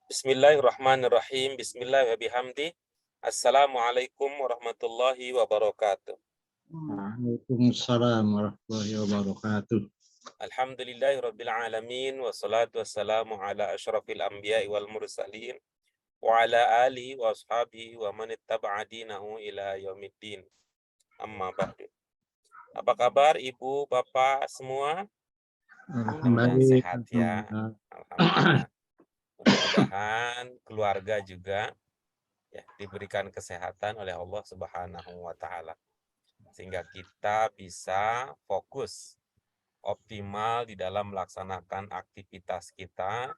Bismillahirrahmanirrahim. Bismillahirrahmanirrahim. Assalamualaikum warahmatullahi wabarakatuh. Waalaikumsalam warahmatullahi wabarakatuh. Alhamdulillahirabbil alamin wassalatu wassalamu ala asyrafil anbiya'i wal mursalin wa ala alihi wa ashabihi wa man ittaba'a dinahu ila yaumiddin. Amma ba'du. Apa kabar Ibu, Bapak semua? Mudah-mudahan Baik, sehat ya. alhamdulillah. Alhamdulillah. Mudah-mudahan keluarga juga ya diberikan kesehatan oleh Allah Subhanahu wa taala, sehingga kita bisa fokus optimal di dalam melaksanakan aktivitas kita,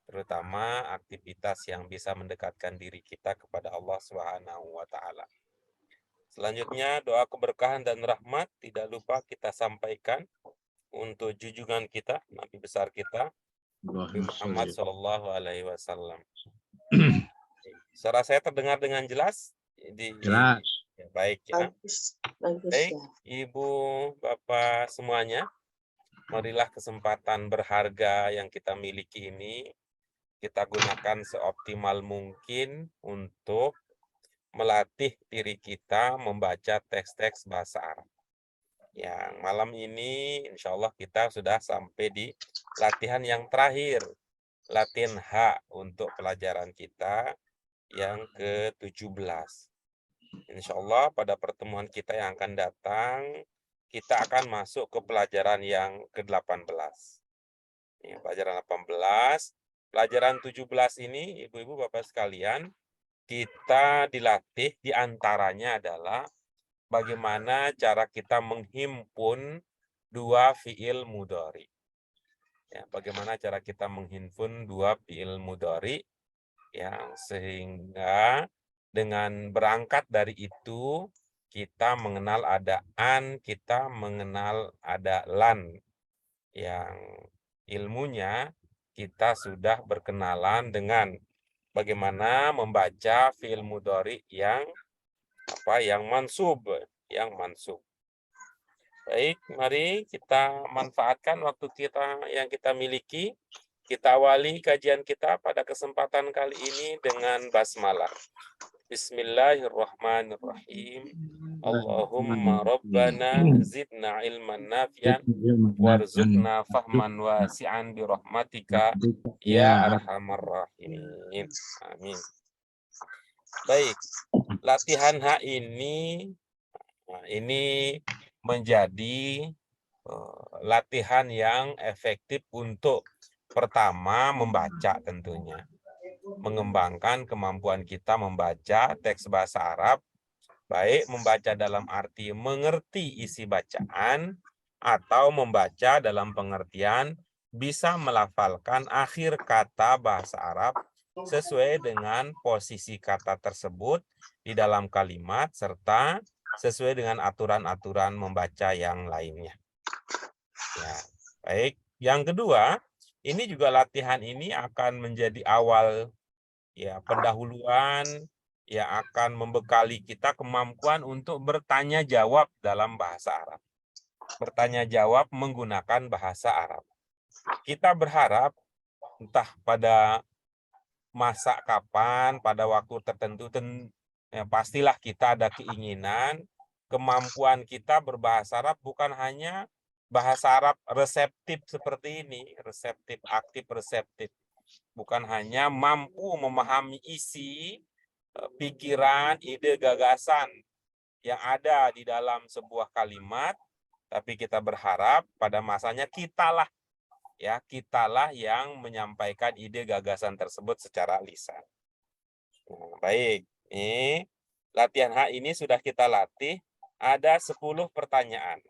terutama aktivitas yang bisa mendekatkan diri kita kepada Allah Subhanahu wa taala. Selanjutnya, doa keberkahan dan rahmat tidak lupa kita sampaikan untuk junjungan kita, Nabi besar kita, Nabi Muhammad Shallallahu alaihi wasallam. Suara saya terdengar dengan jelas? Jelas. Ya, baik ya. Baik, ya. Ibu, Bapak semuanya, marilah kesempatan berharga yang kita miliki ini kita gunakan seoptimal mungkin untuk melatih diri kita membaca teks-teks bahasa Arab. Yang malam ini insya Allah kita sudah sampai di latihan yang terakhir, latihan H untuk pelajaran kita yang ke-17. Insya Allah pada pertemuan kita yang akan datang, kita akan masuk ke pelajaran yang ke-18. Ya, pelajaran 18, pelajaran 17 ini, Ibu-ibu Bapak sekalian, kita dilatih diantaranya adalah bagaimana cara kita menghimpun dua fiil mudhari. Ya, bagaimana cara kita menghimpun dua fiil mudhari yang sehingga dengan berangkat dari itu kita mengenal ada an, kita mengenal ada lan, yang ilmunya kita sudah berkenalan dengan bagaimana membaca fiil mudhari yang mansub, Baik, mari kita manfaatkan waktu kita yang kita miliki. Kita awali kajian kita pada kesempatan kali ini dengan basmalah. Bismillahirrahmanirrahim. Allahumma rabbana zidna ilman nafi'an warzuqna fahman wasi'an birahmatika ya arhamar rahimin. Amin. Baik, latihan H ini menjadi latihan yang efektif untuk pertama membaca tentunya. Mengembangkan kemampuan kita membaca teks bahasa Arab, baik membaca dalam arti mengerti isi bacaan atau membaca dalam pengertian bisa melafalkan akhir kata bahasa Arab sesuai dengan posisi kata tersebut di dalam kalimat serta sesuai dengan aturan-aturan membaca yang lainnya. Ya, baik. Yang kedua, ini juga latihan ini akan menjadi awal ya pendahuluan yang akan membekali kita kemampuan untuk bertanya jawab dalam bahasa Arab. Bertanya jawab menggunakan bahasa Arab. Kita berharap entah pada masa kapan, pada waktu tertentu, ya pastilah kita ada keinginan, kemampuan kita berbahasa Arab bukan hanya bahasa Arab reseptif seperti ini, reseptif, aktif, reseptif. Bukan hanya mampu memahami isi, pikiran, ide, gagasan yang ada di dalam sebuah kalimat, tapi kita berharap pada masanya kitalah yang menyampaikan ide gagasan tersebut secara lisan. Nah, baik, ini latihan H ini sudah kita latih, ada 10 pertanyaan.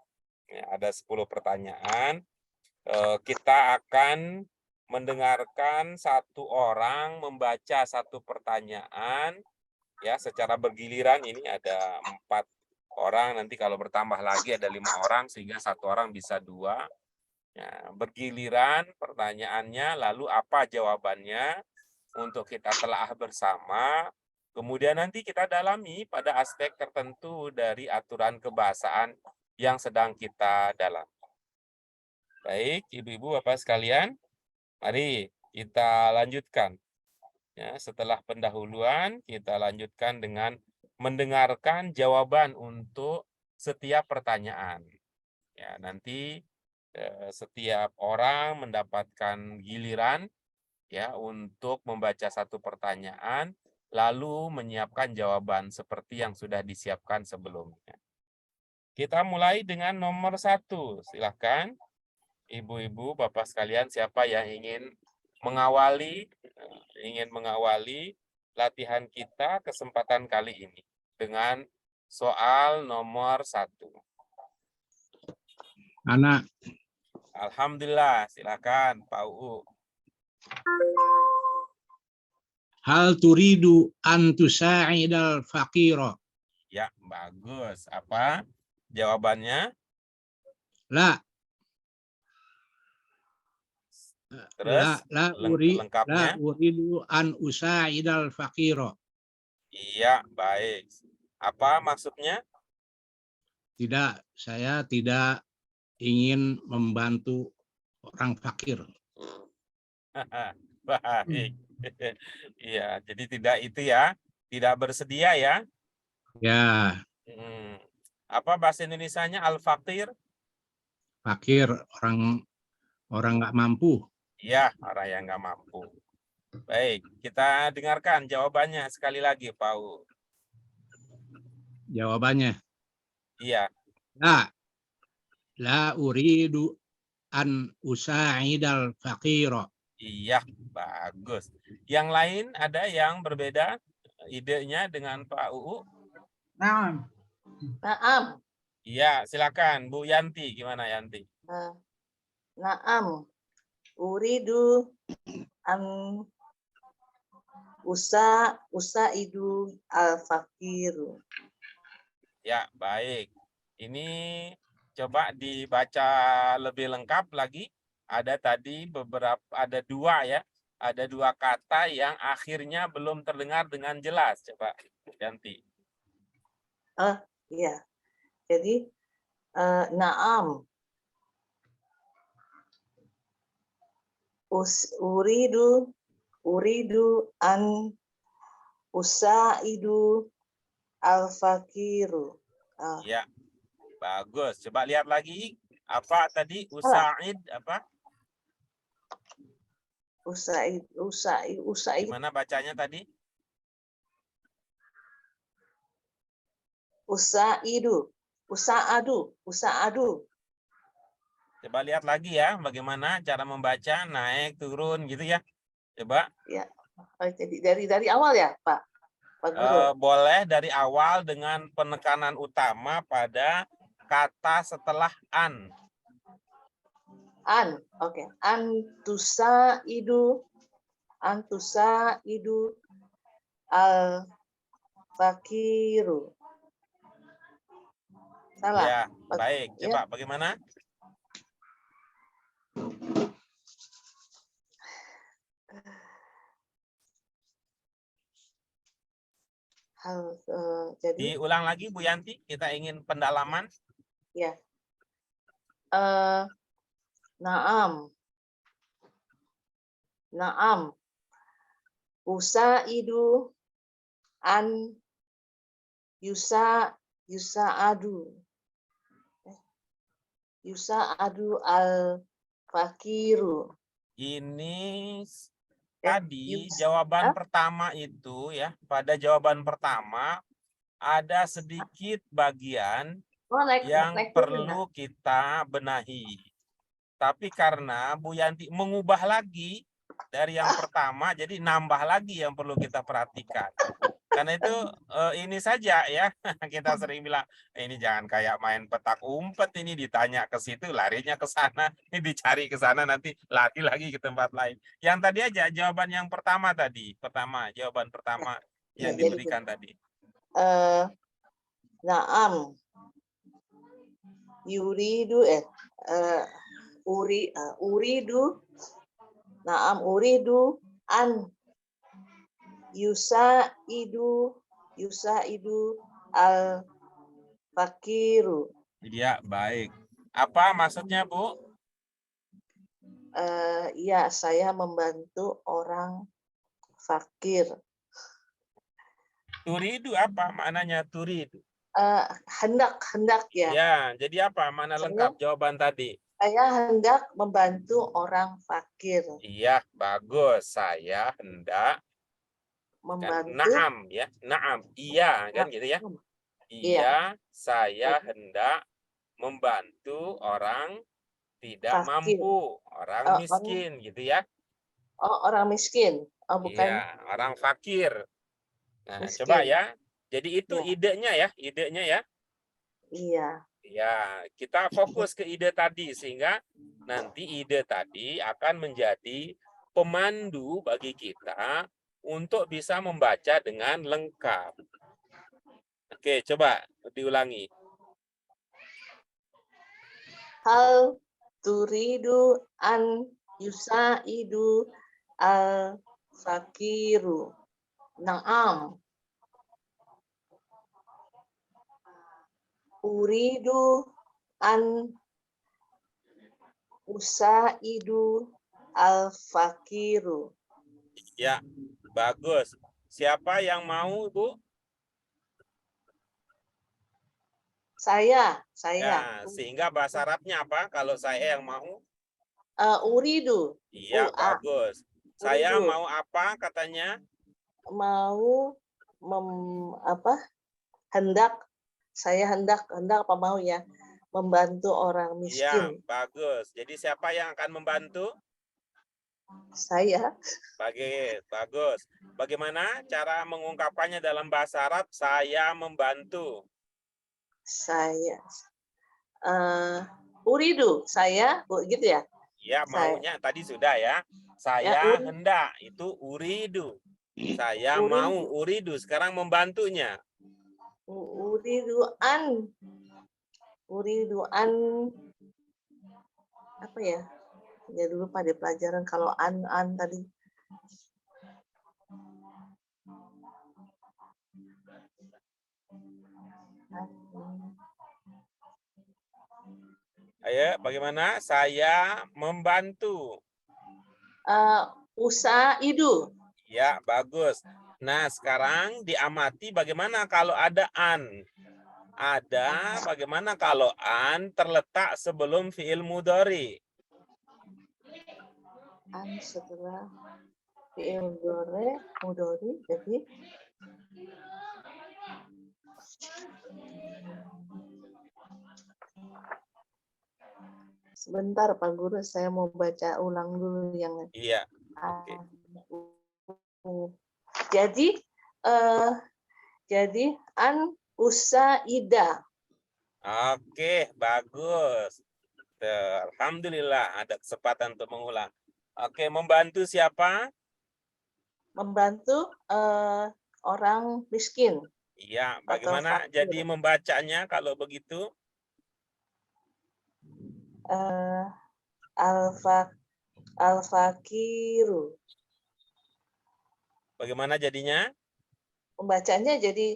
Ya, ada 10 pertanyaan. Kita akan mendengarkan satu orang membaca satu pertanyaan ya secara bergiliran. Ini ada 4 orang, nanti kalau bertambah lagi ada 5 orang sehingga satu orang bisa 2. Ya, bergiliran pertanyaannya, lalu apa jawabannya untuk kita telah bersama. Kemudian nanti kita dalami pada aspek tertentu dari aturan kebahasaan yang sedang kita dalam. Baik, Ibu-ibu, Bapak sekalian, mari kita lanjutkan. Ya, setelah pendahuluan, kita lanjutkan dengan mendengarkan jawaban untuk setiap pertanyaan. Ya, nanti setiap orang mendapatkan giliran ya untuk membaca satu pertanyaan lalu menyiapkan jawaban seperti yang sudah disiapkan sebelumnya. Kita mulai dengan nomor 1. Silakan ibu-ibu, bapak sekalian, siapa yang ingin mengawali latihan kita kesempatan kali ini dengan soal nomor 1. Anak, Alhamdulillah, silakan Pak UU. hal turidu an tusa'idal faqira? Ya, bagus. Apa jawabannya? La, Terus lengkapnya? uridu an usa'idal faqira. Iya, baik. Apa maksudnya? Tidak, saya tidak ingin membantu orang fakir. Baik. Iya, jadi tidak itu ya, tidak bersedia ya. Ya, Apa bahasa Indonesianya al-faqir? fakir, orang nggak mampu. Iya, orang yang nggak mampu. Baik, kita dengarkan jawabannya sekali lagi, Pak U. Jawabannya, Iya, la uridu an usa'idal faqira. iya, bagus. Yang lain ada yang berbeda idenya dengan Pak UU? Naam. Naam. Iya, silakan Bu Yanti. Gimana Yanti? Naam. Uridu an usaidu al-fakiru. Ya, baik. Ini coba dibaca lebih lengkap lagi. Ada tadi ada dua ya. Ada dua kata yang akhirnya belum terdengar dengan jelas. Coba Yanti. Iya. Jadi naam. Uridu an usaidu al-fakiru. Ya, bagus. Coba lihat lagi. Apa tadi? Usaid apa? Usaid. Gimana bacanya tadi? Usaadu. Coba lihat lagi ya, bagaimana cara membaca, naik, turun gitu ya. Coba. Ya. Jadi dari awal ya, Pak Guru? Boleh dari awal dengan penekanan utama pada kata setelah an. An, oke. Antusaidu al-fakiru. Salah. Ya, baik. Coba bagaimana? Jadi diulang lagi Bu Yanti, kita ingin pendalaman. Ya. Naam. Usaidu an yusa'adu al-fakiru. Ini tadi jawaban pertama itu ya, pada jawaban pertama ada sedikit bagian yang perlu kita benahi. Tapi karena Bu Yanti mengubah lagi dari yang pertama, jadi nambah lagi yang perlu kita perhatikan. Karena itu ini saja ya, kita sering bilang, ini jangan kayak main petak umpet, ini ditanya ke situ, larinya ke sana, ini dicari ke sana, nanti lari lagi ke tempat lain. Yang tadi aja, jawaban yang pertama tadi, jawaban pertama yang diberikan tadi. Naam. Uridu an yusaidu al-fakiru. Iya, baik. Apa maksudnya, Bu? Ya, saya membantu orang fakir. Turidu apa maknanya turidu? Hendak ya. Ya, jadi apa? Mana lengkap jawaban tadi? Saya hendak membantu orang fakir. Iya, bagus. Saya hendak Membantu. Naam ya, naam. Iya kan gitu ya. Iya, saya hendak membantu orang tidak fakir. mampu, orang miskin gitu ya. Oh, orang miskin. Oh, bukan. Iya, orang fakir. Nah, Miskin. coba ya. Jadi itu Ya. idenya ya, idenya ya. Iya. Ya, kita fokus ke ide tadi sehingga nanti ide tadi akan menjadi pemandu bagi kita untuk bisa membaca dengan lengkap. Oke, coba diulangi. Hal turidu an yusaidu al fakiru. Naam. Uridu an usaidu al fakiru. Ya, bagus. Siapa yang mau, Bu? Saya. Ya, sehingga bahasa Arabnya apa kalau saya yang mau? Uridu. Iya, bagus. Saya Uridu. mau apa katanya? Mau hendak, saya hendak apa mau ya, membantu orang Iya, miskin. bagus. Jadi siapa yang akan membantu? Saya. Bagus. Bagaimana cara mengungkapkannya dalam bahasa Arab? Saya membantu. Saya. Uridu, saya, gitu ya? Ya, maunya tadi sudah ya. Saya Ya, hendak, itu uridu. Saya mau, uridu. Sekarang membantunya. Uridu an apa ya? Ya dulu pada pelajaran kalau an tadi. Ayo, bagaimana? Saya membantu. Usaidu. Ya, bagus. Nah, sekarang diamati bagaimana kalau ada an. Ada, bagaimana kalau an terletak sebelum fiil mudhari? An setelah fiil mudhari, jadi sebentar Pak Guru, saya mau baca ulang dulu yang Iya. Okay. Jadi an usaida. Oke, bagus. Alhamdulillah ada kesempatan untuk mengulang. Oke, membantu siapa? Membantu orang miskin. Iya, bagaimana jadi membacanya kalau begitu? Al-fakiru. Bagaimana jadinya? Membacanya jadi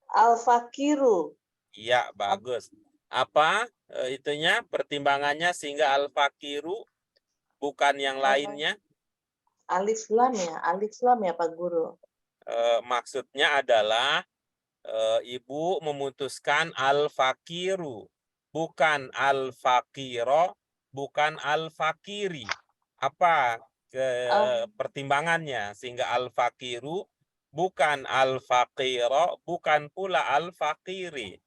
al-fakiru. Iya, bagus. Apa itunya pertimbangannya sehingga al-fakiru bukan yang lainnya? Alif lam ya Pak Guru. Maksudnya adalah ibu memutuskan al-fakiru, bukan al-fakiro, bukan al-fakiri. Apa pertimbangannya sehingga al-fakiru bukan al-fakiro, bukan pula al-fakiri?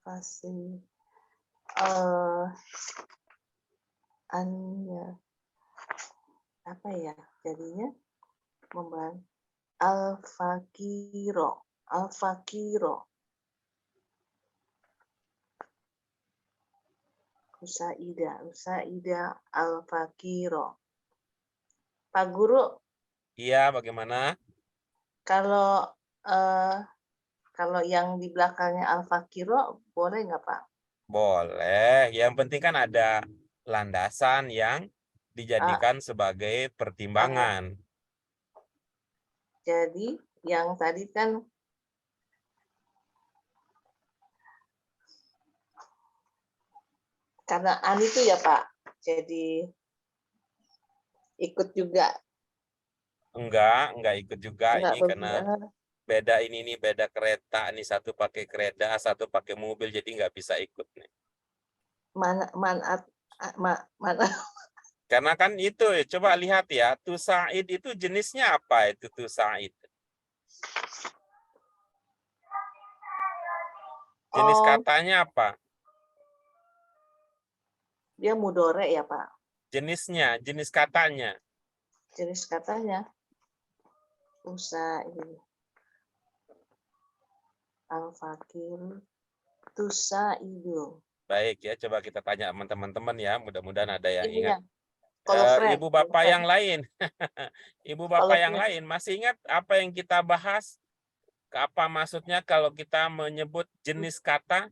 Kasih apa ya jadinya, membantu al-fakiro. Usaida al-fakiro. Pak Guru. Iya, bagaimana? Kalau yang di belakangnya al-fakiro boleh nggak Pak? Boleh. Yang penting kan ada landasan yang dijadikan sebagai pertimbangan. Jadi yang tadi kan karena an itu ya Pak, jadi ikut juga Enggak ikut juga Enggak ini karena beda ini nih, beda kereta nih, satu pakai kereta, satu pakai mobil, jadi nggak bisa ikut nih. mana Karena kan itu, coba lihat ya, tusaid itu jenisnya apa itu tusaid? Jenis Oh, katanya apa? dia mudore ya, Pak. Jenisnya, jenis katanya. Jenis katanya ini al-fakir tusaidu. Baik ya, coba kita tanya teman-teman ya, mudah-mudahan ada yang Ini ingat. ya. Kalau friend, Ibu bapak yang lain, ibu bapak kalau yang friend. lain masih ingat apa yang kita bahas? Apa maksudnya kalau kita menyebut jenis kata?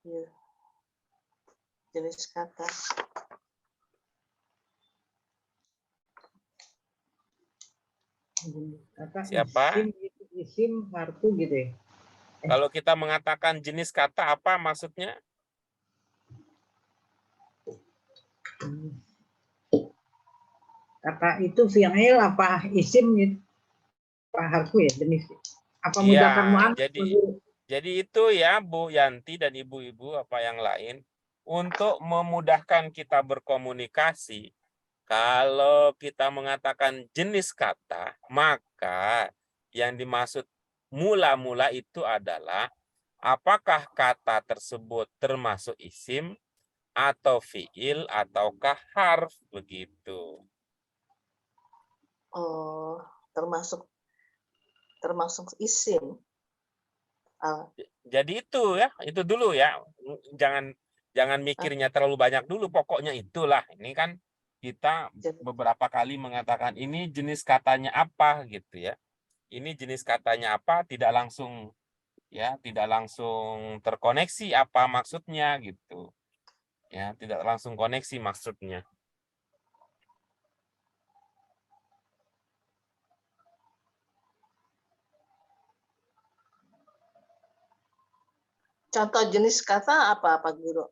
Ya, jenis kata. Siapa? Isim harfu gitu ya. Kalau kita mengatakan jenis kata apa maksudnya? Kata itu fi'il apa isim gitu. Pak harfu ya jenis. Apa Iya, mudzakkar muannats? jadi itu ya Bu Yanti dan ibu-ibu apa yang lain, untuk memudahkan kita berkomunikasi, kalau kita mengatakan jenis kata, maka yang dimaksud mula-mula itu adalah apakah kata tersebut termasuk isim atau fiil ataukah harf begitu. Oh, termasuk isim. Jadi itu ya, itu dulu ya. Jangan mikirnya terlalu banyak dulu, pokoknya itulah. Ini kan kita beberapa kali mengatakan ini jenis katanya apa gitu ya. Ini jenis katanya apa, tidak langsung terkoneksi apa maksudnya gitu. Ya, tidak langsung koneksi maksudnya. Contoh jenis kata apa, Pak Guru?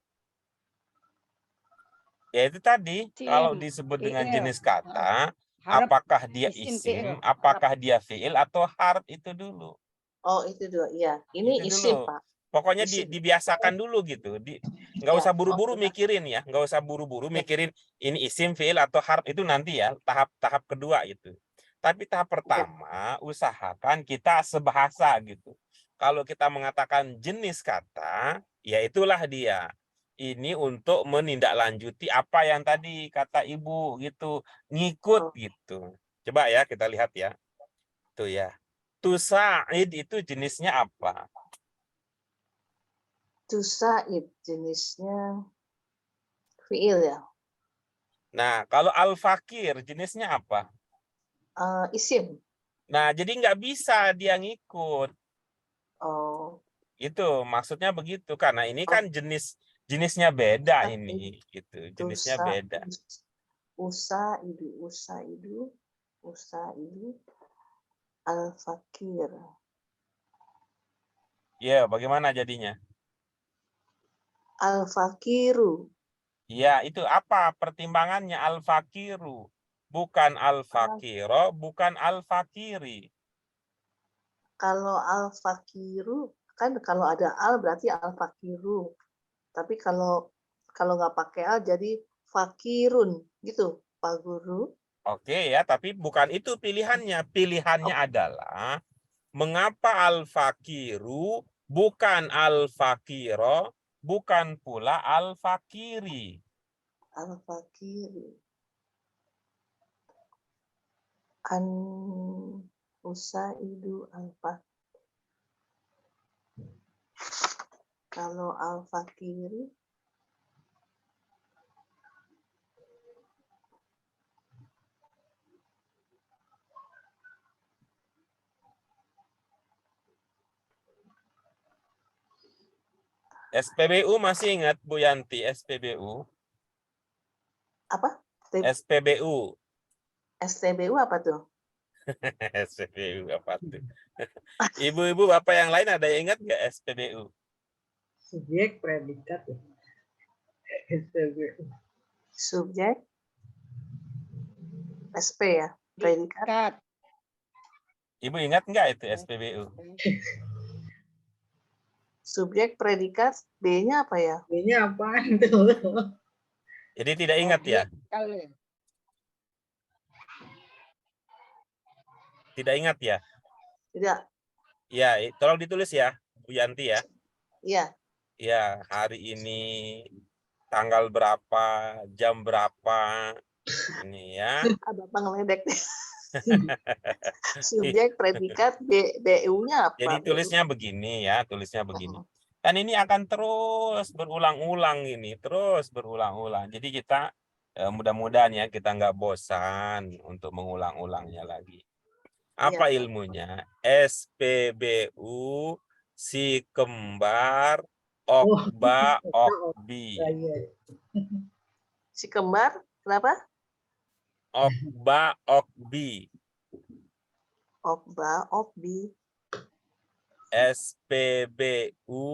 Ya itu tadi, Isim, kalau disebut dengan fiil. jenis kata, Harap apakah dia isim, isim, fiil. apakah dia fiil atau harf itu dulu. Oh, itu dua. Iya, ini Itu isim, dulu. Pak. Pokoknya Isim. dibiasakan dulu gitu. Nggak Ya, usah buru-buru sudah. mikirin ya, nggak usah buru-buru Ya. mikirin ini isim, fiil atau harf itu nanti ya, tahap kedua itu. Tapi tahap pertama, usahakan kita sebahasa gitu. Kalau kita mengatakan jenis kata, ya itulah dia. Ini untuk menindaklanjuti apa yang tadi kata Ibu gitu, ngikut gitu. Coba ya kita lihat ya. Tuh ya. Tusaid itu jenisnya apa? Tusaid jenisnya fiil ya. Nah, kalau al-fakir jenisnya apa? Isim. Nah, jadi nggak bisa dia ngikut. Oh. Itu maksudnya begitu, karena ini kan jenisnya beda ini, gitu. Jenisnya beda. Usaidu al-fakir. Ya, bagaimana jadinya? Al-fakiru. Ya, itu apa pertimbangannya al-fakiru? Bukan al-fakiro, bukan al-fakiri. Kalau al-fakiru, kan kalau ada al berarti al-fakiru. Tapi kalau nggak pakai al jadi fakirun gitu, Pak Guru. Oke ya, tapi bukan itu pilihannya. Pilihannya adalah mengapa al-fakiru bukan al-fakiro, bukan pula al-fakiri. Al-fakiri. Usaidu al-fakir. Kalau al-fakiri SPBU masih ingat Bu Yanti SPBU? apa? SPBU. STBU apa tuh? SPBU apa tuh? Ibu-ibu bapak yang lain ada yang ingat nggak SPBU? Subjek predikat ya. SPBU. Subjek. SP ya, predikat. Kat. Ibu ingat nggak itu SPBU? Subjek, predikat, B-nya apa ya? Ini apaan tuh? Jadi tidak ingat ya? Kalau Tidak ingat ya? Tidak. Ya, tolong ditulis ya, Bu Yanti ya. Iya. Ya, hari ini tanggal berapa, jam berapa, ini ya. Bapak ngeledek. Subjek, predikat, BU-nya apa? Jadi tulisnya begini ya, tulisnya begini. Dan ini akan terus berulang-ulang ini, terus berulang-ulang. Jadi kita mudah-mudahan ya kita nggak bosan untuk mengulang-ulangnya lagi. Apa Iya. ilmunya? SPBU, si kembar, okba, okbi. Si kembar, kenapa? Okba, okbi. Okba, okbi. SPBU,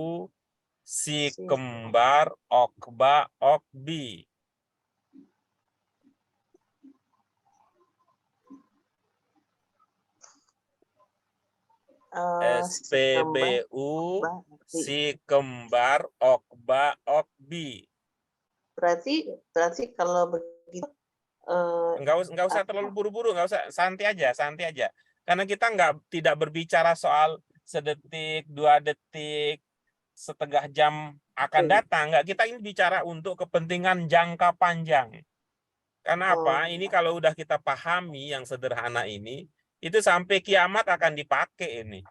si kembar, okba, okbi. SPBU, si kembar, okba, okbi. Berarti kalau begitu Nggak usah terlalu buru-buru, nggak usah, santai aja. Karena kita tidak berbicara soal sedetik, 2 detik, setengah jam akan datang. Nggak, kita ini bicara untuk kepentingan jangka panjang. Karena apa? Ini kalau udah kita pahami yang sederhana ini, itu sampai kiamat akan dipakai ini.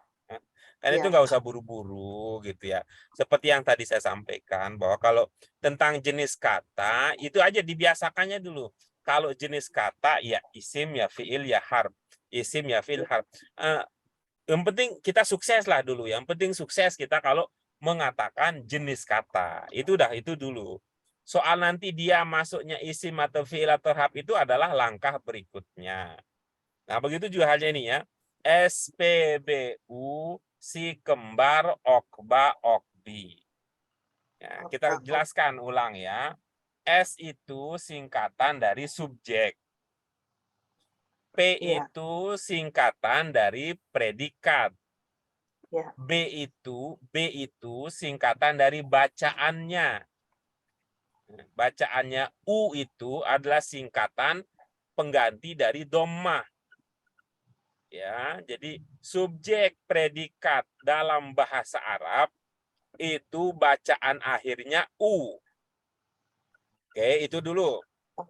Karena itu nggak usah buru-buru gitu ya. Seperti yang tadi saya sampaikan, bahwa kalau tentang jenis kata, itu aja dibiasakannya dulu. Kalau jenis kata, ya isim, ya fi'il, ya harf. Isim, ya fi'il, harf. Yang penting kita sukses lah dulu. Yang penting sukses kita kalau mengatakan jenis kata. Itu dulu. Soal nanti dia masuknya isim atau fi'il atau harf itu adalah langkah berikutnya. Nah, begitu juga halnya ini ya. SPBU, si kembar, okba, okbi. Ya, kita jelaskan ulang ya. S itu singkatan dari subjek. P itu singkatan dari predikat. B itu singkatan dari bacaannya. Bacaannya U itu adalah singkatan pengganti dari dhammah. Ya, jadi subjek predikat dalam bahasa Arab itu bacaan akhirnya U. Oke, itu dulu.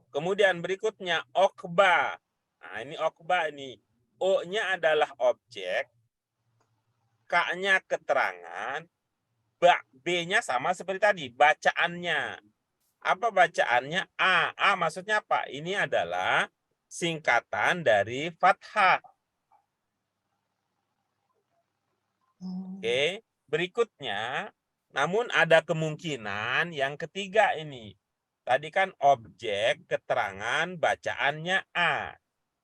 Kemudian berikutnya okba. Nah, ini okba ini. O-nya adalah objek, K-nya keterangan, B-nya sama seperti tadi, bacaannya. Apa bacaannya? A. A maksudnya apa? Ini adalah singkatan dari fathah. Oke, berikutnya, namun ada kemungkinan yang ketiga ini. Tadi kan objek, keterangan, bacaannya A.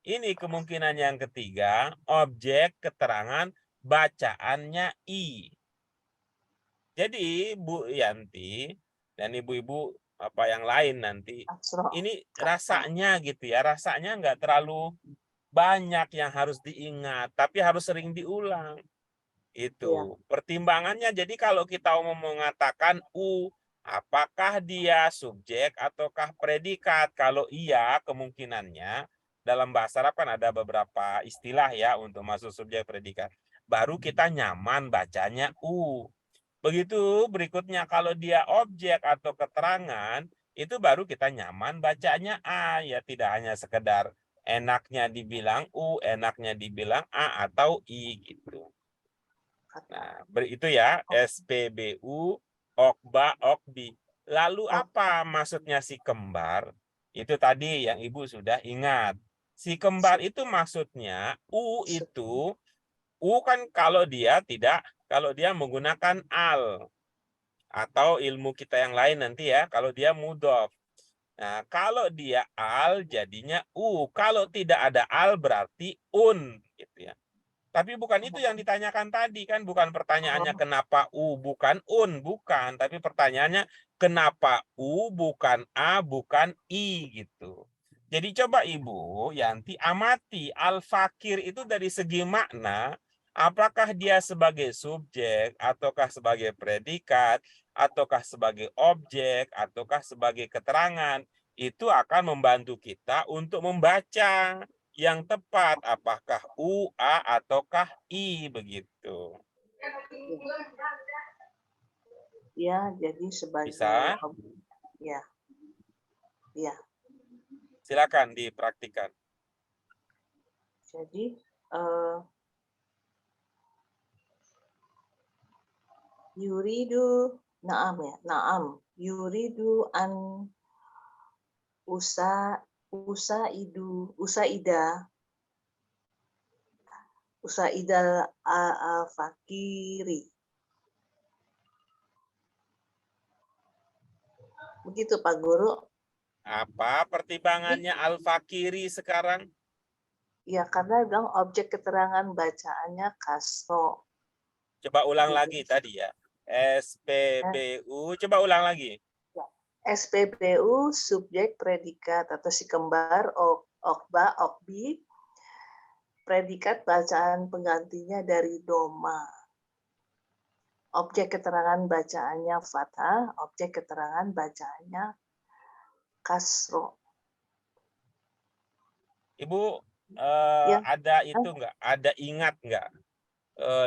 Ini kemungkinan yang ketiga, objek, keterangan, bacaannya I. Jadi Bu Yanti dan ibu-ibu apa yang lain nanti, ini rasanya gitu ya, rasanya nggak terlalu banyak yang harus diingat, tapi harus sering diulang. Itu pertimbangannya. Jadi kalau kita mau mengatakan U, apakah dia subjek ataukah predikat? Kalau iya, kemungkinannya dalam bahasa Arab kan ada beberapa istilah ya untuk masuk subjek predikat. Baru kita nyaman bacanya U. Begitu berikutnya kalau dia objek atau keterangan, itu baru kita nyaman bacanya A. Ya tidak hanya sekedar enaknya dibilang U, enaknya dibilang A atau I gitu. Nah, itu ya SPBU, okba, okbi. Lalu apa maksudnya si kembar? Itu tadi yang Ibu sudah ingat. Si kembar itu maksudnya U itu, U kan kalau dia menggunakan al atau ilmu kita yang lain nanti ya, kalau dia mudhof. Nah, kalau dia al jadinya U. Kalau tidak ada al berarti un gitu ya. Tapi bukan itu yang ditanyakan tadi kan, bukan pertanyaannya Oh, kenapa U bukan un, bukan, tapi pertanyaannya kenapa U bukan A bukan I gitu. Jadi coba Ibu Yanti amati al-fakir itu dari segi makna, apakah dia sebagai subjek ataukah sebagai predikat ataukah sebagai objek ataukah sebagai keterangan, itu akan membantu kita untuk membaca yang tepat, apakah U, A, ataukah I begitu. ya, jadi sebagai Bisa? ya, ya. Silakan dipraktikkan. Jadi yuridu naam ya, naam. Yuridu an usaidal fakiri. Begitu Pak Guru. Apa pertimbangannya al-fakiri sekarang? Ya, karena bilang objek keterangan bacaannya kasro. Coba ulang Gitu. lagi tadi ya. SPBU, coba ulang lagi. SPBU subjek predikat atau si kembar okba okbi predikat bacaan penggantinya dari doma. Objek keterangan bacaannya fathah, objek keterangan bacaannya kasro. Ibu Ya, ada itu enggak? Ada ingat enggak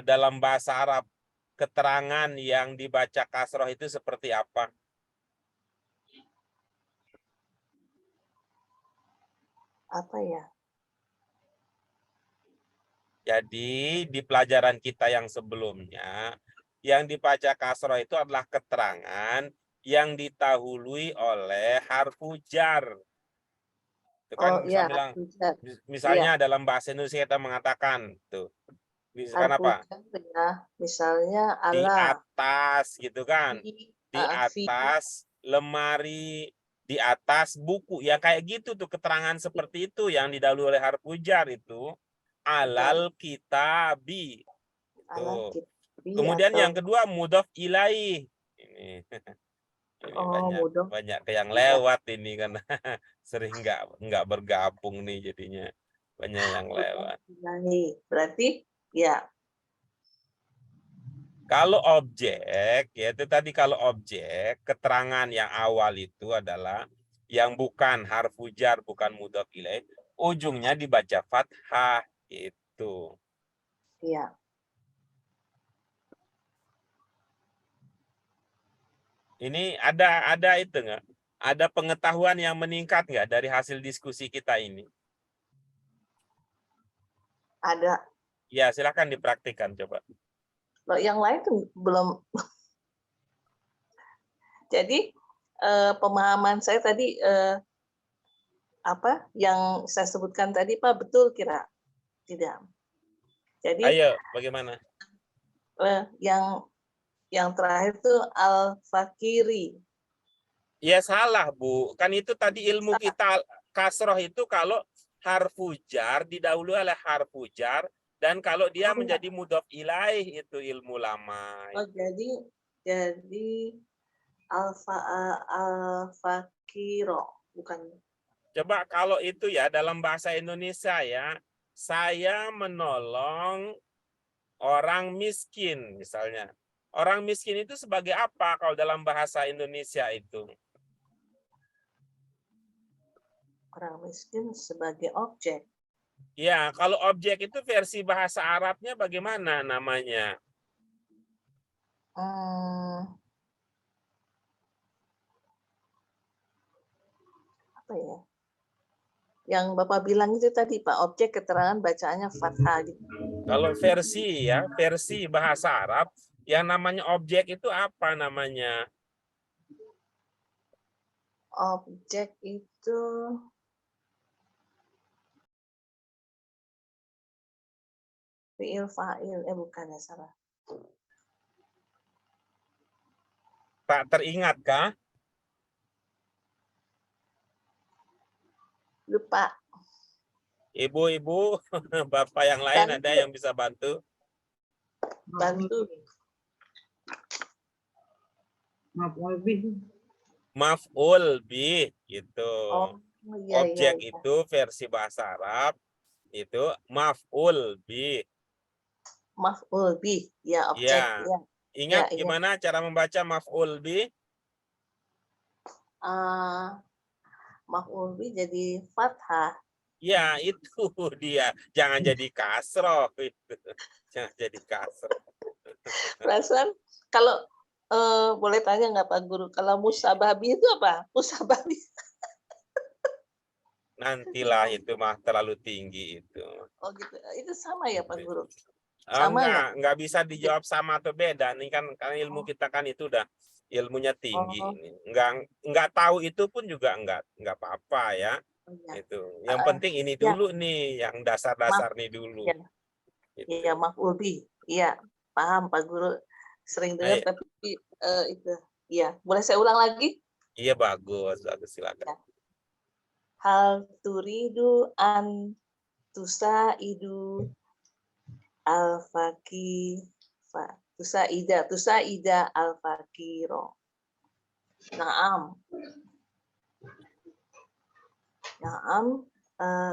dalam bahasa Arab keterangan yang dibaca kasroh itu seperti apa? apa ya? Jadi di pelajaran kita yang sebelumnya, yang dibaca kasroh itu adalah keterangan yang didahului oleh harfu jar. Itu kan Oh bisa ya, bilang, ya, misalnya dalam bahasa Indonesia kita mengatakan, tuh, misalkan harfu apa? jar ya. Misalnya Di ala, atas gitu kan, di fi, atas lemari, di atas buku, ya kayak gitu tuh keterangan seperti itu yang didahului oleh harfu jar itu alal kitabi. ala Tuh. kitbi Kemudian atau yang kedua mudhof ilaih. Ini banyak mudah banyak yang ya. lewat ini karena sering nggak bergabung nih jadinya banyak yang lewat. Berarti ya, Kalau objek, ya itu tadi kalau objek, keterangan yang awal itu adalah yang bukan harfu jar, bukan mudhof ilaih, ujungnya dibaca fathah itu. ya. Ini ada itu nggak? Ada pengetahuan yang meningkat nggak dari hasil diskusi kita ini? Ada. Ya, silakan dipraktikkan coba. Loh, yang lain tuh belum. Jadi pemahaman saya tadi apa yang saya sebutkan tadi Pak betul kira tidak? Jadi Ayo, bagaimana? yang terakhir tuh al-fakiri. Ya salah, Bu. Kan itu tadi ilmu kita kasroh itu kalau harfu jar didahului oleh harfu jar dan kalau dia Oh, menjadi mudhof ilaih itu ilmu lama. oh jadi al-fakiro bukan. Coba kalau itu ya dalam bahasa Indonesia ya, saya menolong orang miskin misalnya. Orang miskin itu sebagai apa kalau dalam bahasa Indonesia itu? Orang miskin sebagai objek. Ya, kalau objek itu versi bahasa Arabnya bagaimana namanya? Apa ya? Yang Bapak bilang itu tadi Pak, objek keterangan bacaannya fathah gitu. Kalau versi ya, versi bahasa Arab yang namanya objek itu apa namanya? Objek itu fiil fa'il, bukan ya, salah. Tak teringat kah? Lupa. Ibu-ibu, bapak yang lain ada yang bisa bantu? Bantu. Maf'ul bih. Maf'ul bih gitu. Oh, iya, Objek iya. itu versi bahasa Arab itu maf'ul bih. Maf'ul bih, ya objek. Ya. Ya, Ingat ya. gimana cara membaca maf'ul bih? Maf'ul bih jadi fathah. Ya, itu dia. Jangan jadi kasroh itu. Jangan jadi kasroh. Perasaan kalau boleh tanya nggak Pak Guru, kalau musababi itu apa? Musababi. Nantilah itu mah terlalu tinggi itu. Oh gitu. Itu sama ya Pak Guru? Ah, Sama ya? enggak bisa dijawab sama atau beda. Ini kan karena ilmu Oh. kita kan itu udah ilmunya tinggi Oh. ini. Enggak tahu itu pun juga enggak apa-apa ya. Oh, ya. Itu. Yang penting ini Ya. dulu nih, yang dasar-dasar nih dulu. Ya. Gitu. Iya, maf'ul bih. Iya, paham Pak Guru. Sering dengar Baik. tapi itu. Iya, boleh saya ulang lagi? Iya bagus, silakan. Ya. Hal turidu an tusaidu tusaida al-fakiro. Naam.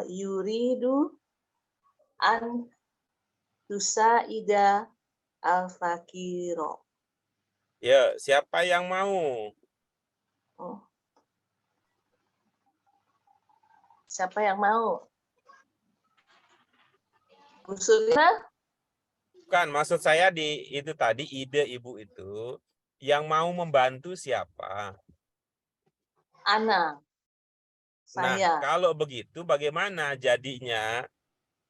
Yuridu an tusaida al-fakiro. Ya, siapa yang mau? Oh. Siapa yang mau? Bu Surina? Bukan, maksud saya di itu tadi ide ibu itu yang mau membantu siapa? Ana. Saya. Nah, kalau begitu bagaimana jadinya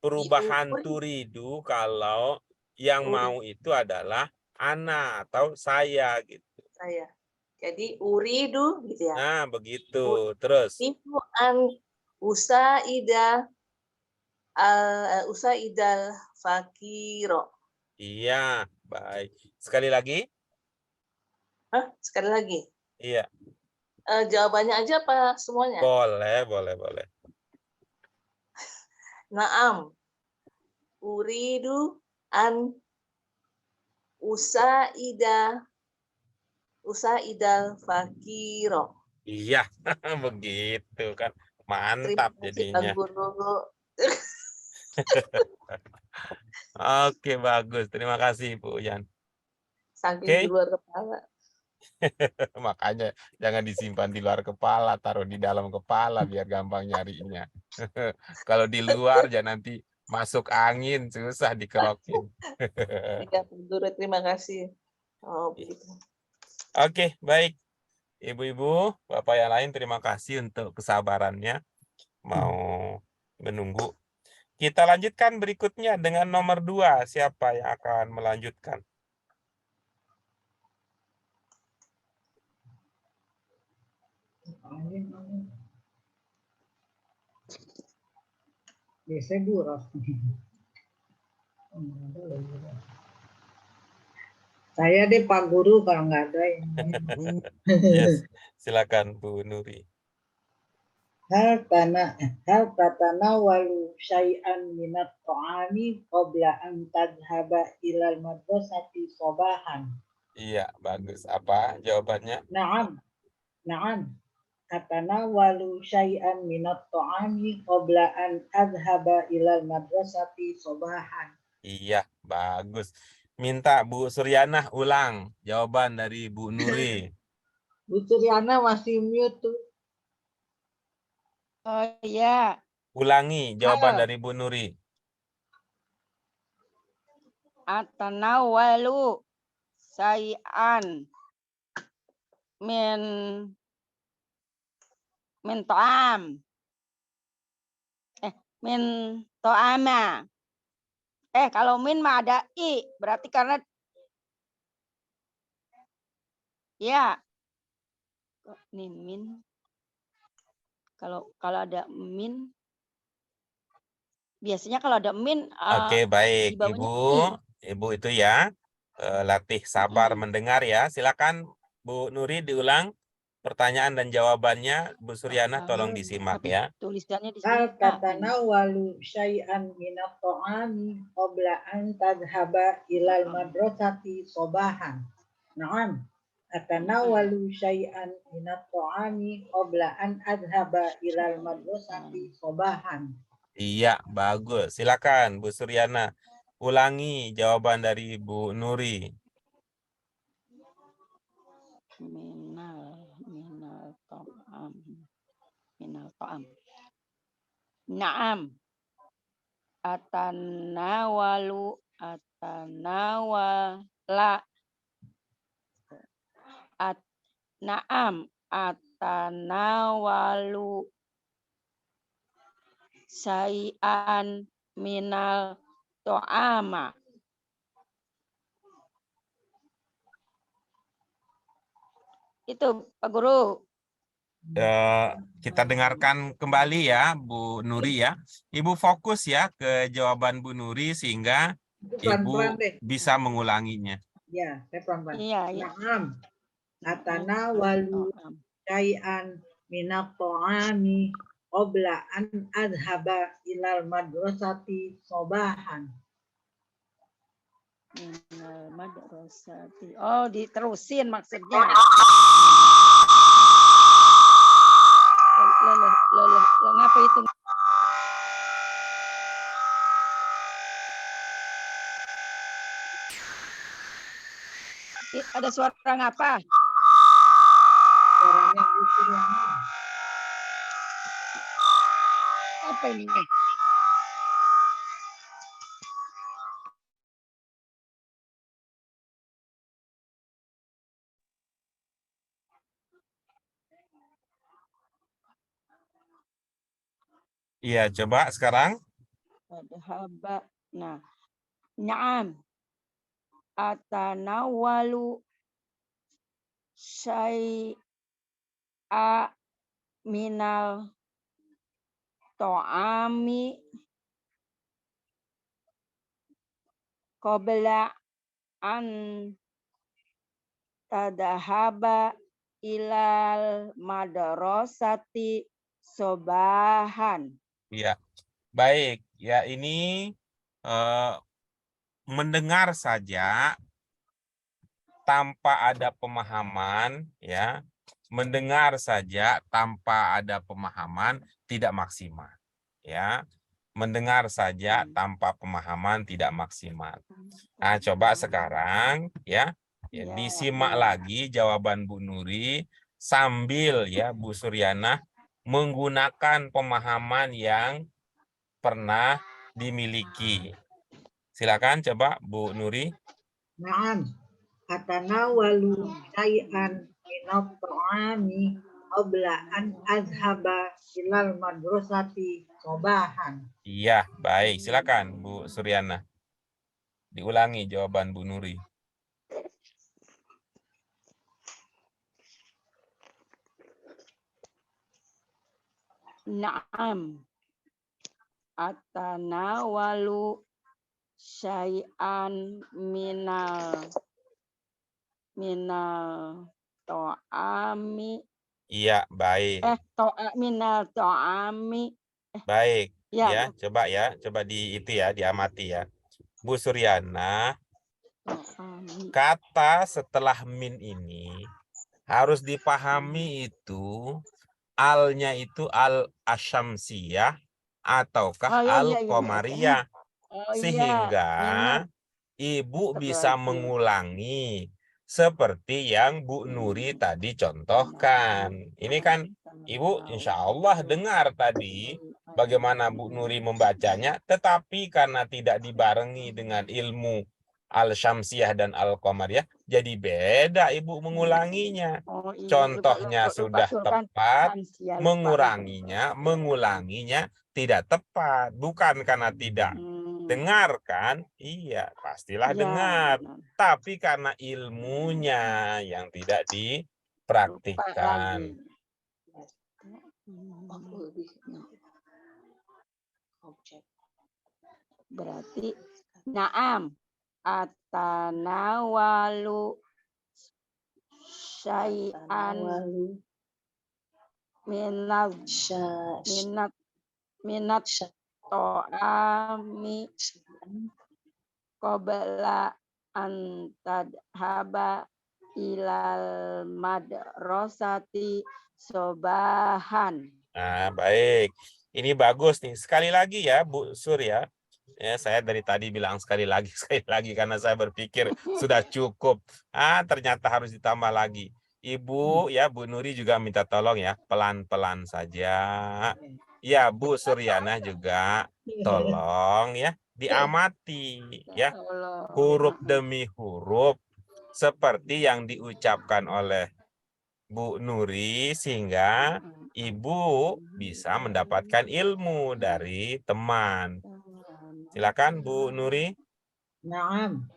perubahan turidu kalau yang mau itu adalah ana atau saya gitu. Saya. Jadi uridu gitu ya. Nah, begitu. Terus Itu an usaidal fakiro. iya, baik. Sekali lagi? Hah? Sekali lagi. Iya. Jawabannya aja apa semuanya? Boleh. Naam. Uridu an usaidal fakiro. Iya, begitu kan. Mantap jadinya. Pak Guru. Oke, bagus. Terima kasih, Bu Yan. Saking di luar kepala. Makanya jangan disimpan di luar kepala, taruh di dalam kepala biar gampang nyarinya. Kalau di luar jangan nanti masuk angin, susah dikerokin. Iya, Pak Guru, terima kasih. Oh, begitu. Oke, baik. Ibu-ibu, Bapak yang lain terima kasih untuk kesabarannya mau menunggu. Kita lanjutkan berikutnya dengan nomor 2. Siapa yang akan melanjutkan? Saya deh Pak Guru kalau nggak ada yang Yes, silakan Bu Nuri. hal tatanawalu syai'an minat ta'ami qabla an tadhhaba ilal madrasati sabahan. Iya, bagus. Apa jawabannya? Na'am. Tatanawalu syai'an minat ta'ami qabla an adhhaba ilal madrasati sabahan. Iya, bagus. Minta Bu Suryanah ulang jawaban dari Bu Nuri. Bu Suryana masih mute tuh. Oh iya. Ulangi jawaban Halo. dari Bu Nuri. Atanawalu sayan min to'am. Min to'ama. Kalau min mah ada i, berarti karena ya. Nih min. Kalau ada min, biasanya kalau ada min. Oke, baik Ibu itu ya latih sabar mendengar ya. Silakan Bu Nuri diulang. pertanyaan dan jawabannya Bu Suryana tolong Amin. disimak Tapi ya. tulisannya di sini Hal A. tatanawalu syai'an minat ta'ami qabla an tadhhaba ilal madrasati sobahan. Naam. Atanawalu syai'an minat ta'ami qabla an adhaba ilal madrasati sobahan. Iya, bagus. Silakan Bu Suryana. Ulangi jawaban dari Bu Nuri. Minal ta'am. Minal ta'am. Naam. Atanawala. Naam. Atanawalu syai'an minal ta'ama. Itu Pak Guru. Kita dengarkan kembali ya Bu Nuri ya. Ibu fokus ya ke jawaban Bu Nuri sehingga Pelan-pelan Ibu deh. bisa mengulanginya. Ya, saya pelan-pelan. Iya, iya. Naam. Atanawalu syai'an minat ta'ami qabla an adhaba ilal madrasati sobahan. Minal madrasati. Oh, diterusin maksudnya. Loh, ngapa itu? Ada suara ngapa? Suaranya Bu Suryana. Apa ini? Iya, coba sekarang. Adhaba. Nah, na'am. Atanawalu syai'a minal ta'ami qabla an tadhhaba ilal madrasati sobahan. Iya. Baik, ya ini mendengar saja tanpa ada pemahaman ya. Mendengar saja tanpa ada pemahaman tidak maksimal ya. Mendengar saja tanpa pemahaman tidak maksimal. Nah, coba sekarang ya, disimak lagi jawaban Bu Nuri sambil ya Bu Suryana menggunakan pemahaman yang pernah dimiliki. Silakan coba Bu Nuri. Naam. Atanawalu syai'an minat ta'ami qabla an adhaba ilal madrasati sobahan. Iya, baik. Silakan Bu Suryana. Diulangi jawaban Bu Nuri. Naam. Atanawalu syai'an minal ta'ami. Iya, baik. Minal ta'ami. Baik. Ya. Ya, coba di itu ya, diamati ya. Bu Suryana, kata setelah min ini harus dipahami itu alnya itu al-asyamsiyah ataukah al-qamariyah. Sehingga Ibu bisa mengulangi seperti yang Bu Nuri tadi contohkan. Ini kan Ibu insya Allah dengar tadi bagaimana Bu Nuri membacanya, tetapi karena tidak dibarengi dengan ilmu al-syamsiyah dan al-qamariyah, jadi beda Ibu mengulanginya. Contohnya sudah tepat, mengulanginya tidak tepat. Bukan karena tidak dengarkan, iya pastilah dengar. Tapi karena ilmunya yang tidak dipraktikkan. Berarti naam atanawalu syai'an minat minat minat to'ami qabla an tadhaba ilal madrasati sobahan. Nah, baik. Ini bagus nih. Sekali lagi ya, Bu Surya. Ya, saya dari tadi bilang sekali lagi, sekali lagi karena saya berpikir sudah cukup. Ternyata harus ditambah lagi. Ibu ya, Bu Nuri juga minta tolong ya, pelan-pelan saja. Ya, Bu Suryana juga tolong ya, diamati ya, huruf demi huruf seperti yang diucapkan oleh Bu Nuri sehingga ibu bisa mendapatkan ilmu dari teman. Silakan Bu Nuri. Naam.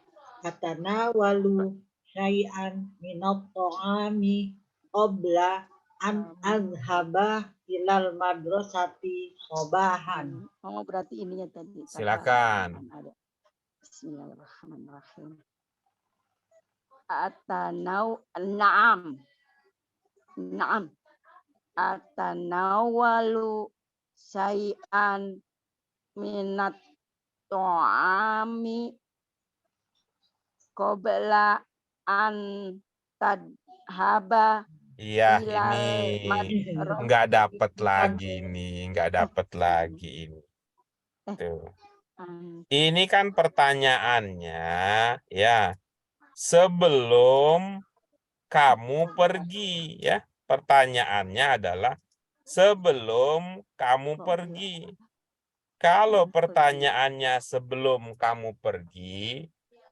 Atanawalu syai'an minat ta'ami qabla an azhaba ilal madrasati sobahan. Oh, berarti ininya tadi. Silakan. Ada. Bismillahirrahmanirrahim. Na'am. Na'am. Atanawalu syai'an minat ta'ami qabla an tadhaba Iya, ilal ini madrasati. nggak dapat lagi nih, nggak dapat lagi ini. Tuh. Ini kan pertanyaannya ya, sebelum kamu pergi ya. Pertanyaannya adalah sebelum kamu pergi. Kalau pertanyaannya sebelum kamu pergi,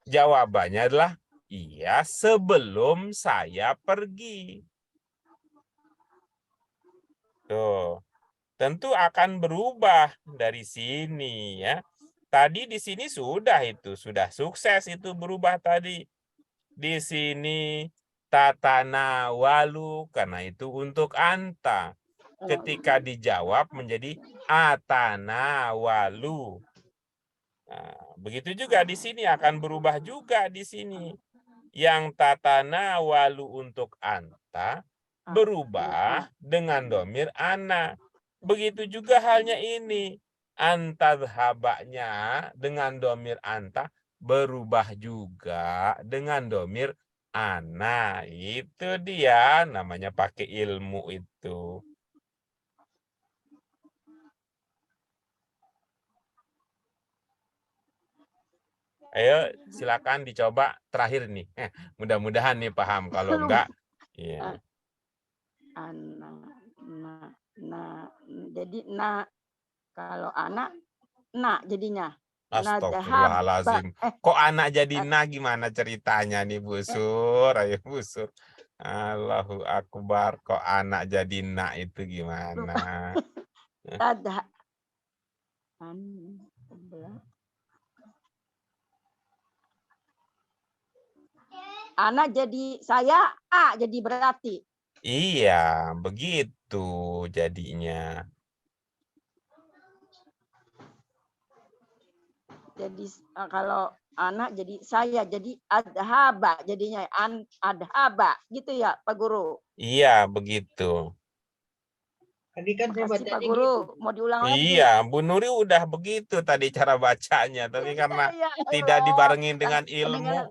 jawabannya adalah iya, sebelum saya pergi. Tuh. Tentu akan berubah dari sini ya. Tadi di sini sudah sukses itu berubah tadi. Di sini tatana walu karena itu untuk anta. Ketika dijawab menjadi atana walu. Nah, begitu juga di sini akan berubah juga di sini. Yang tatana walu untuk anta berubah dengan domir ana. Begitu juga halnya ini. Antadhabanya dengan domir anta berubah juga dengan domir ana. Itu dia namanya pakai ilmu itu. Ayo silakan dicoba terakhir nih. Mudah-mudahan nih paham. Kalau enggak, ya. Jadi kalau anak jadinya. Astagfirullahaladzim. Kok anak jadi gimana ceritanya nih Bu Sur? Ayo Bu Sur. Allahu Akbar. Kok anak jadi itu gimana? Anak jadi saya, jadi berarti. Iya, begitu jadinya. Jadi kalau anak jadi saya, jadi adhaba jadinya adhaba gitu ya Pak Guru. Iya, begitu. Tadi kan saya baca Pak Guru, gitu. Mau diulang lagi? Iya, Bu Nuri udah begitu tadi cara bacanya, tapi karena tidak dibarengin dengan ilmu,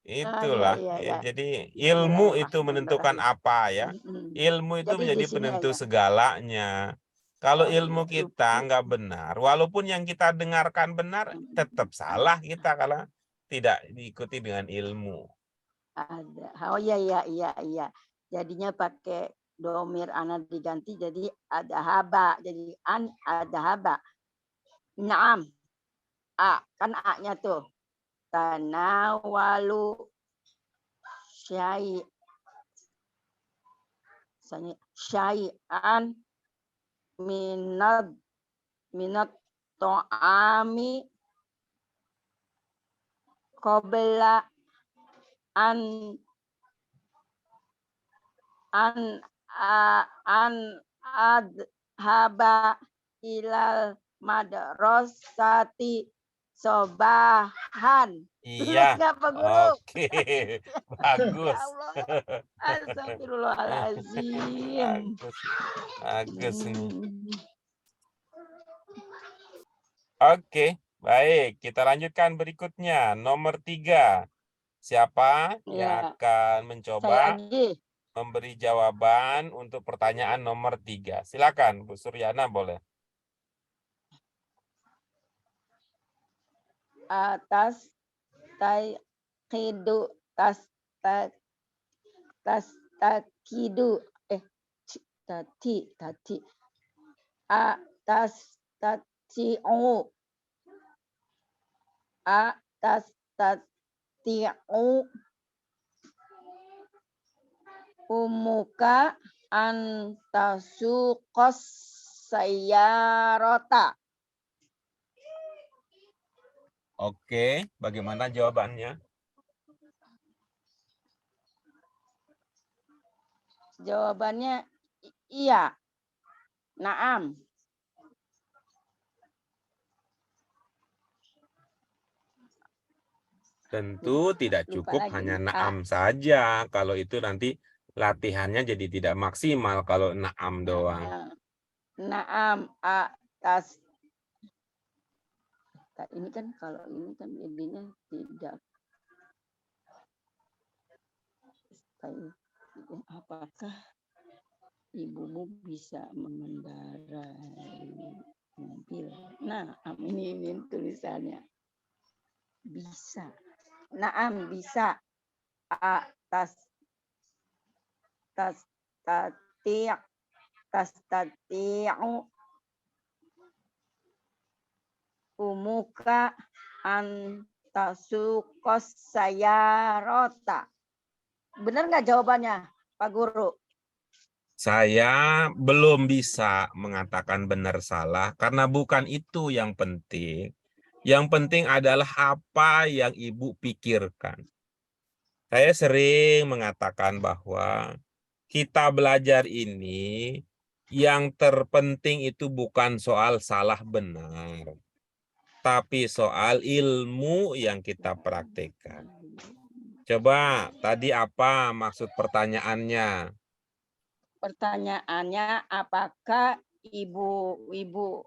itulah. Jadi ilmu itu menentukan apa ya? Ilmu itu menjadi penentu segalanya. Kalau ilmu kita nggak benar, walaupun yang kita dengarkan benar, tetap salah kita kalau tidak diikuti dengan ilmu. Ada. Oh iya. Jadinya pakai domir anak diganti jadi adhaba, jadi adhaba. Naam. Kan A-nya tuh. Tanawalu syai'an minat to'ami qabla an adhaba ilal madrasati sobahan. Iya. Lurus nggak Pak Guru? Oke. Ya Bagus. Allah. Astagfirullahaladzim. Bagus nih. Hmm. Oke, baik. Kita lanjutkan berikutnya. Nomor 3. Siapa yang Ya, akan saya mencoba lagi. memberi jawaban untuk pertanyaan nomor 3? Silakan, Bu Suryana boleh. Atas takidu takidu tati atas tatiu atas tatiu umuka antasuqos sayarota. Oke, bagaimana jawabannya? Jawabannya iya. Naam. Tentu tidak Lupa cukup lagi hanya nih. naam saja. Kalau itu nanti latihannya jadi tidak maksimal kalau naam doang. Naam atas. Ini kan kalau ini kan jadinya tidak. Apakah ibumu bisa mengendarai mobil? Nah, ini tulisannya. Bisa. Naam bisa. Atas tastati'u umuka antasuqos sayarota. Benar nggak jawabannya, Pak Guru? Saya belum bisa mengatakan benar salah karena bukan itu yang penting. Yang penting adalah apa yang Ibu pikirkan. Saya sering mengatakan bahwa kita belajar ini yang terpenting itu bukan soal salah benar, tapi soal ilmu yang kita praktekkan. Coba tadi apa maksud pertanyaannya? Pertanyaannya, apakah ibumu,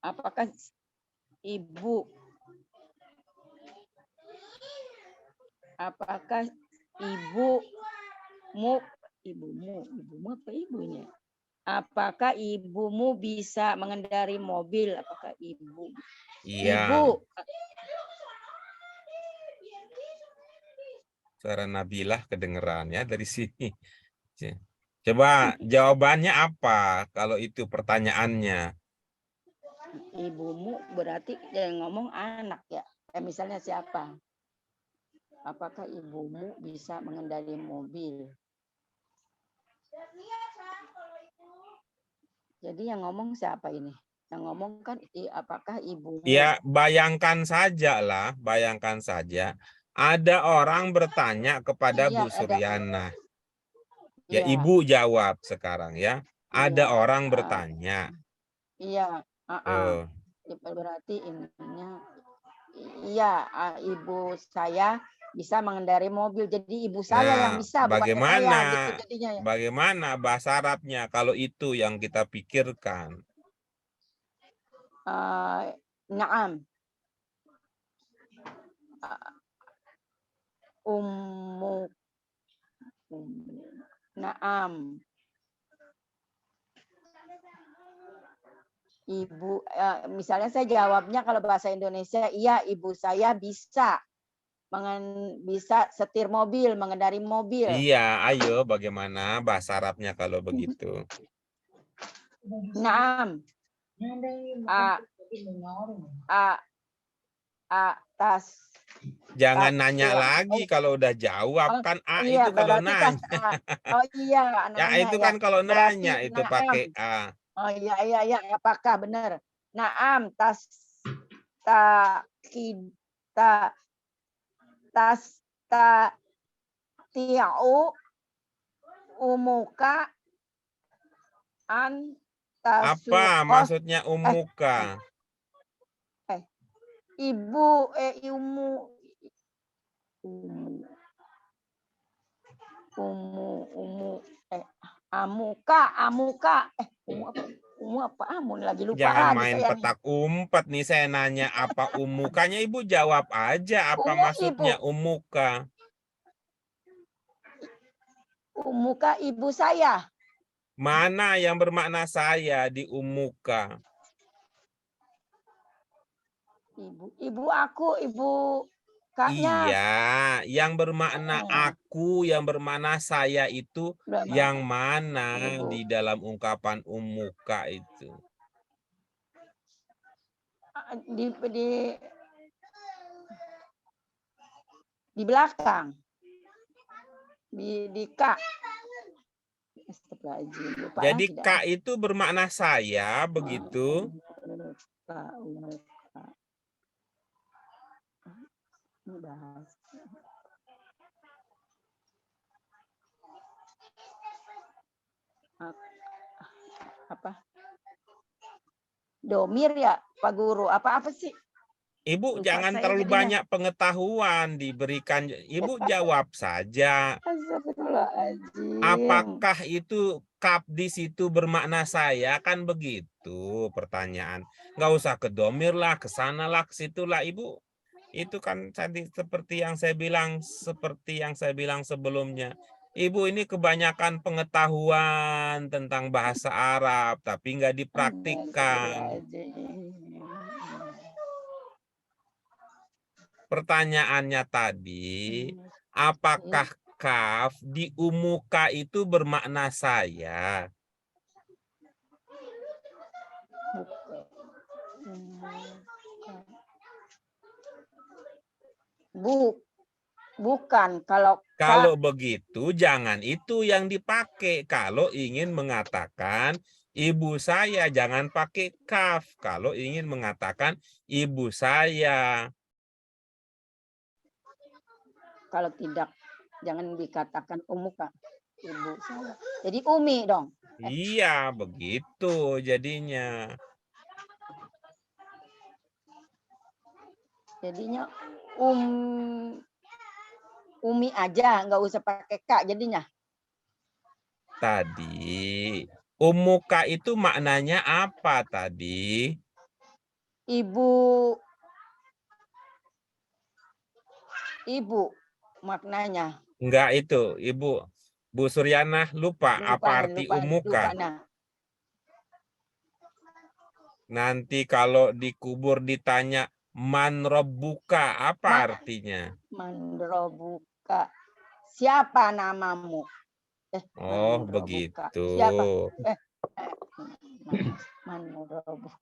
apakah ibumu apa ibunya? Apakah ibumu bisa mengendari mobil? Apakah ibu? Iya. Ibu. Suara Nabilah kedengeran ya dari sini. Coba jawabannya apa kalau itu pertanyaannya? Ibumu berarti yang ngomong anak ya. Misalnya siapa? Apakah ibumu bisa mengendari mobil? Jadi yang ngomong siapa ini? Yang ngomong kan apakah ibumu? Ya, bayangkan saja lah, bayangkan saja. Ada orang bertanya kepada Iya, Bu Suryana. Ya, iya. Ibu jawab sekarang ya. Ada Iya, orang bertanya. Iya, Tuh. berarti ininya iya, ibu saya bisa mengendari mobil. Jadi ibu saya yang bisa, bukan bagaimana? saya gitu jadinya ya. Bagaimana bahasa Arabnya kalau itu yang kita pikirkan? Naam. Naam. Ibu, misalnya saya jawabnya kalau bahasa Indonesia, iya ibu saya bisa setir mobil, mengendari mobil. Iya, ayo bagaimana bahasa Arabnya kalau begitu? Naam. Atas. Jangan nanya lagi kalau udah jawab kan iya, itu kalau nanya. Oh iya, Ya itu kan kalau nanya itu pakai A. Oh iya, apakah benar? Naam ti'u umuka Apa maksudnya umuka? ibu, umu, amuka, umu apa? Amun lagi lupa Jangan lagi main saya nih. petak umpet nih, saya nanya apa umukanya, Ibu jawab aja apa Umu, maksudnya umuka. Umuka ibu saya. Mana yang bermakna saya di umuka? Ibu aku, ibu kaknya. Iya, yang bermakna aku, yang bermakna saya itu yang mana Ibu. di dalam ungkapan umuka itu? Di belakang. Di kak. Jadi kak itu bermakna saya, begitu? Apa? Domir ya, Pak Guru. Apa sih? Ibu Lupa jangan saya terlalu jadinya. banyak pengetahuan diberikan. Ibu jawab saja. Astagfirullahaladzim. Apakah itu kap di situ bermakna saya? Kan begitu pertanyaan. Nggak usah ke domir lah, ke sana lah, ke situ lah, Ibu. Itu kan tadi seperti yang saya bilang sebelumnya. Ibu ini kebanyakan pengetahuan tentang bahasa Arab, tapi nggak dipraktikkan. Pertanyaannya tadi, apakah kaf di umuka itu bermakna saya? Bukan. Kalau Begitu, jangan itu yang dipakai. Kalau ingin mengatakan ibu saya, jangan pakai kaf. Kalau ingin mengatakan ibu saya. Kalau tidak, jangan dikatakan umuka. Ibu saya. Jadi umi dong. Iya, begitu jadinya. Jadinya umi aja, nggak usah pakai kak jadinya. Tadi, umuka itu maknanya apa tadi? Ibu maknanya. Enggak itu, Ibu. Bu Suryana lupa apa arti umuka. Nanti kalau dikubur ditanya man robbuka, apa artinya? Man robbuka. Siapa namamu? Oh, begitu. Siapa? Man robbuka.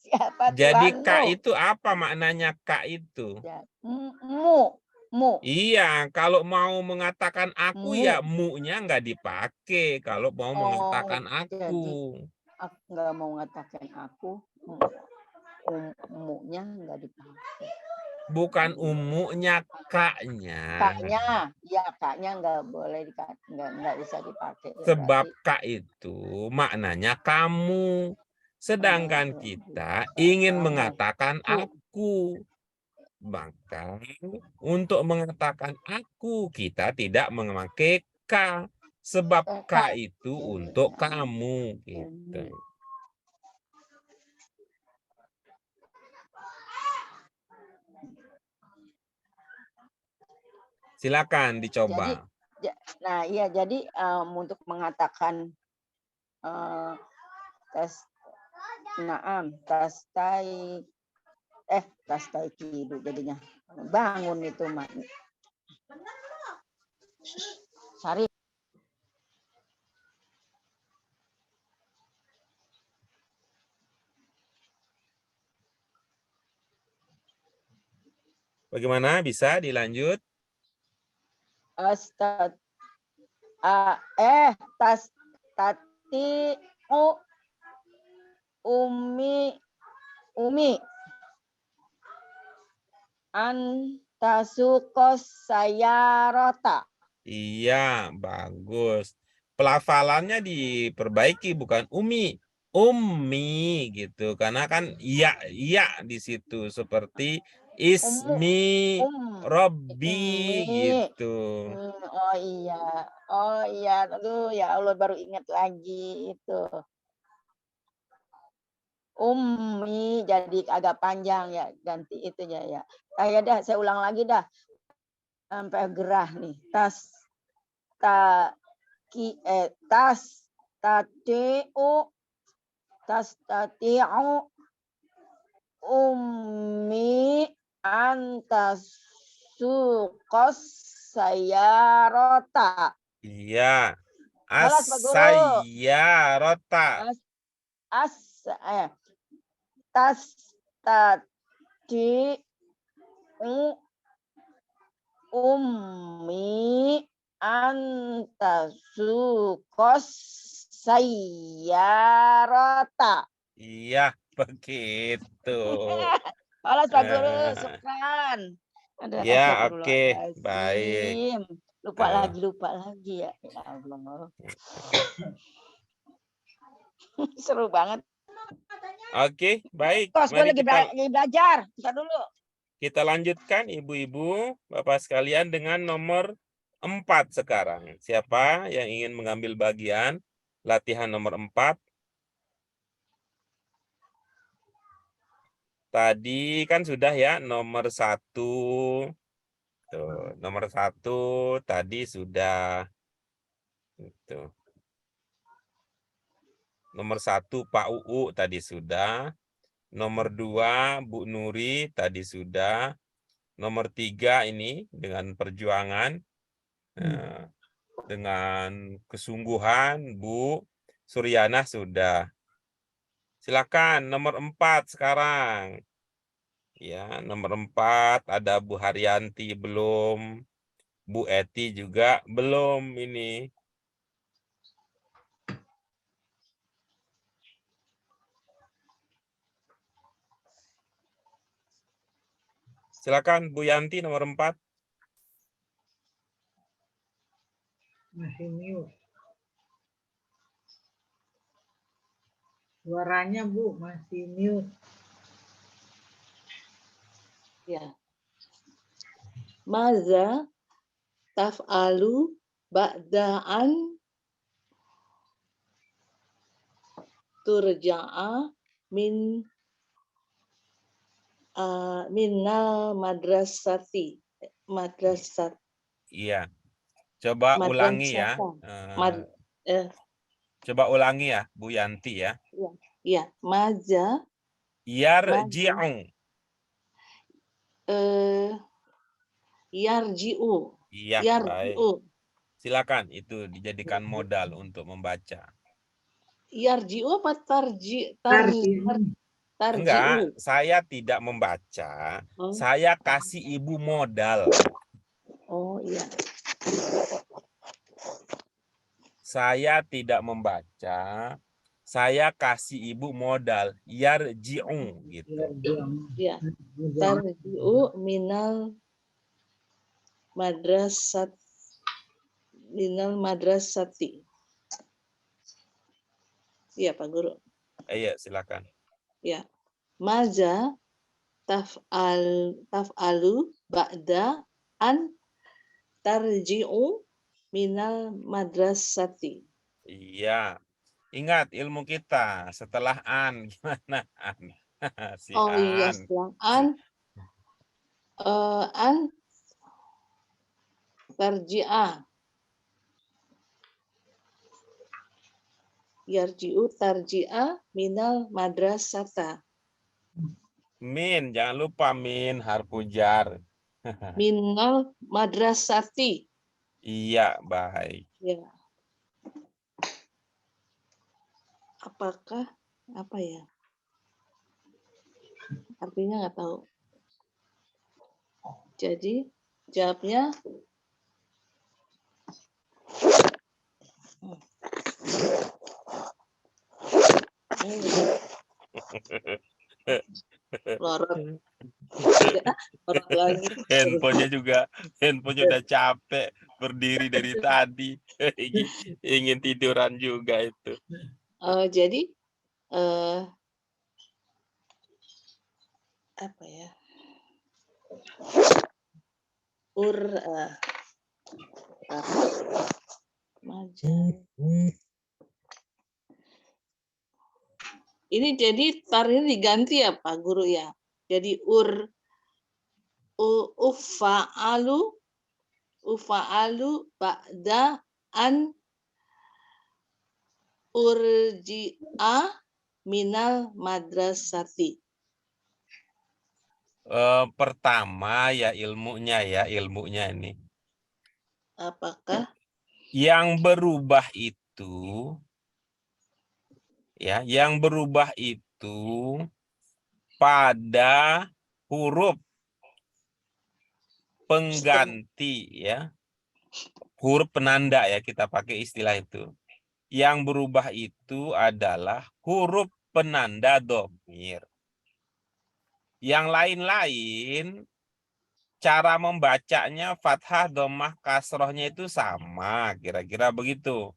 Siapa Jadi Tuhanmu? kak itu apa maknanya kak itu? Mu. Iya, kalau mau mengatakan aku ya mu-nya nggak dipakai. Kalau mau mengatakan aku. Aku nggak mau mengatakan aku. Mu-nya nggak dipakai. Bukan umunya, kaknya. Kaknya, ya kaknya nggak boleh nggak usah dipakai. Sebab kak itu maknanya kamu. Sedangkan kita ingin mengatakan aku. Maka untuk mengatakan aku, kita tidak memakai k. Sebab k itu untuk kamu. Gitu. Silakan dicoba. Jadi untuk mengatakan tastai kidu jadinya bangun itu mak. Sari. Bagaimana, bisa dilanjut? Tati umi antasukos sayarota. Iya, bagus. Pelafalannya diperbaiki, bukan umi. ummi gitu. Karena kan iya di situ seperti ismi Robbi Ummi. gitu. Oh iya. Oh iya. Aduh ya Allah baru ingat lagi itu. Ummi jadi agak panjang ya ganti itunya ya. Ya dah saya ulang lagi dah. Sampai gerah nih. Tas tati'u ummi antasuqas sayarota. Iya. Balas Pak Guru. As-sayyarata. Tas tadi ummi antasuqas sayarota. Iya, begitu. Balas Pak Guru, syukran. Ya, oke, baik. Lupa lagi ya. Ya Allah. Seru banget. Oke, baik. Bos, gue Mari lagi belajar. Bisa dulu. kita lanjutkan Ibu-ibu, Bapak sekalian dengan nomor 4 sekarang. Siapa yang ingin mengambil bagian latihan nomor 4? Tadi kan sudah ya nomor 1. Tuh, nomor 1 tadi sudah. Itu. Nomor 1 Pak UU tadi sudah. Nomor 2 Bu Nuri tadi sudah. Nomor 3 ini dengan perjuangan, dengan kesungguhan Bu Suryana sudah. Silakan nomor 4 sekarang. Ya, nomor 4 ada Bu Haryanti belum. Bu Eti juga belum ini. Silakan Bu Yanti nomor 4. Masih mute. Suaranya Bu masih mute. Ya. Maza taf'alu ba'da'an turja'a minal madrasat. Iya. Coba ulangi ya. Coba ulangi ya Bu Yanti ya. Ya, maza Yarji'u. Yarji'u. Iya, Yarji'u. baik. Silakan itu dijadikan modal untuk membaca. Yarji'u apa tarji'u? Enggak, saya tidak membaca. Saya kasih Ibu modal. Oh iya. Saya tidak membaca. Saya kasih Ibu modal. Yarji'u gitu. Ya. Tarji'u minal madrasati. Iya, Pak Guru. Iya, silakan. Ya. Maza taf'alu ba'da an tarji'u minal madrasati. Iya. Ingat ilmu kita setelah an gimana an? Si Oh iya, an. setelah an tarji'ah. Yarji'u tarji'ah minal madrasata. Min, jangan lupa min harfu jar. Minal madrasati. Iya, baik. Ya. Apakah apa ya? Artinya nggak tahu. Jadi jawabnya lorot lagi. Handphonenya udah capek berdiri dari tadi. Ingin tiduran juga itu. Jadi apa ya? Majal. Ini jadi tar ini diganti ya Pak Guru ya. Jadi ufa'alu ba'da an urji'a minal madrasati. Pertama ya ilmunya ini. Apakah Yang berubah itu pada huruf pengganti ya. Huruf penanda ya, kita pakai istilah itu. Yang berubah itu adalah huruf penanda dhamir. Yang lain-lain cara membacanya fathah, dhammah, kasrohnya itu sama, kira-kira begitu.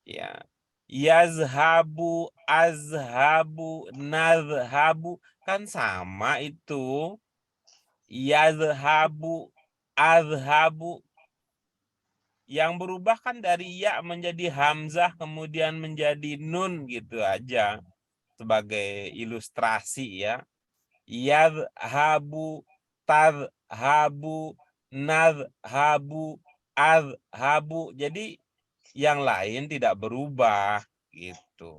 Ya. Yazhabu, azhabu, nazhabu kan sama itu. Yazhabu, azhabu. Yang berubah kan dari ya menjadi hamzah kemudian menjadi nun gitu aja sebagai ilustrasi ya. Yazhabu, tadhabu, nadhabu, azhabu. Jadi yang lain tidak berubah gitu.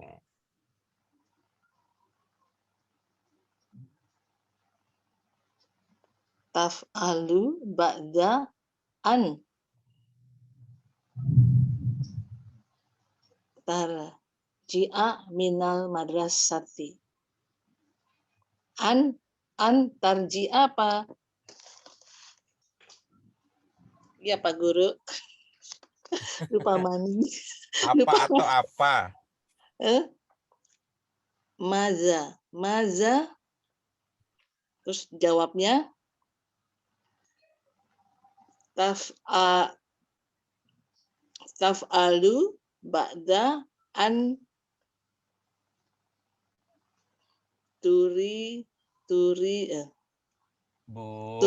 taf'alu ba'da an tarji'a minal madrasati. An tarji'a apa? Ya Pak Guru. Lupa mani. Apa atau apa? Maza. Terus jawabnya taf'alu ba'da an Bu,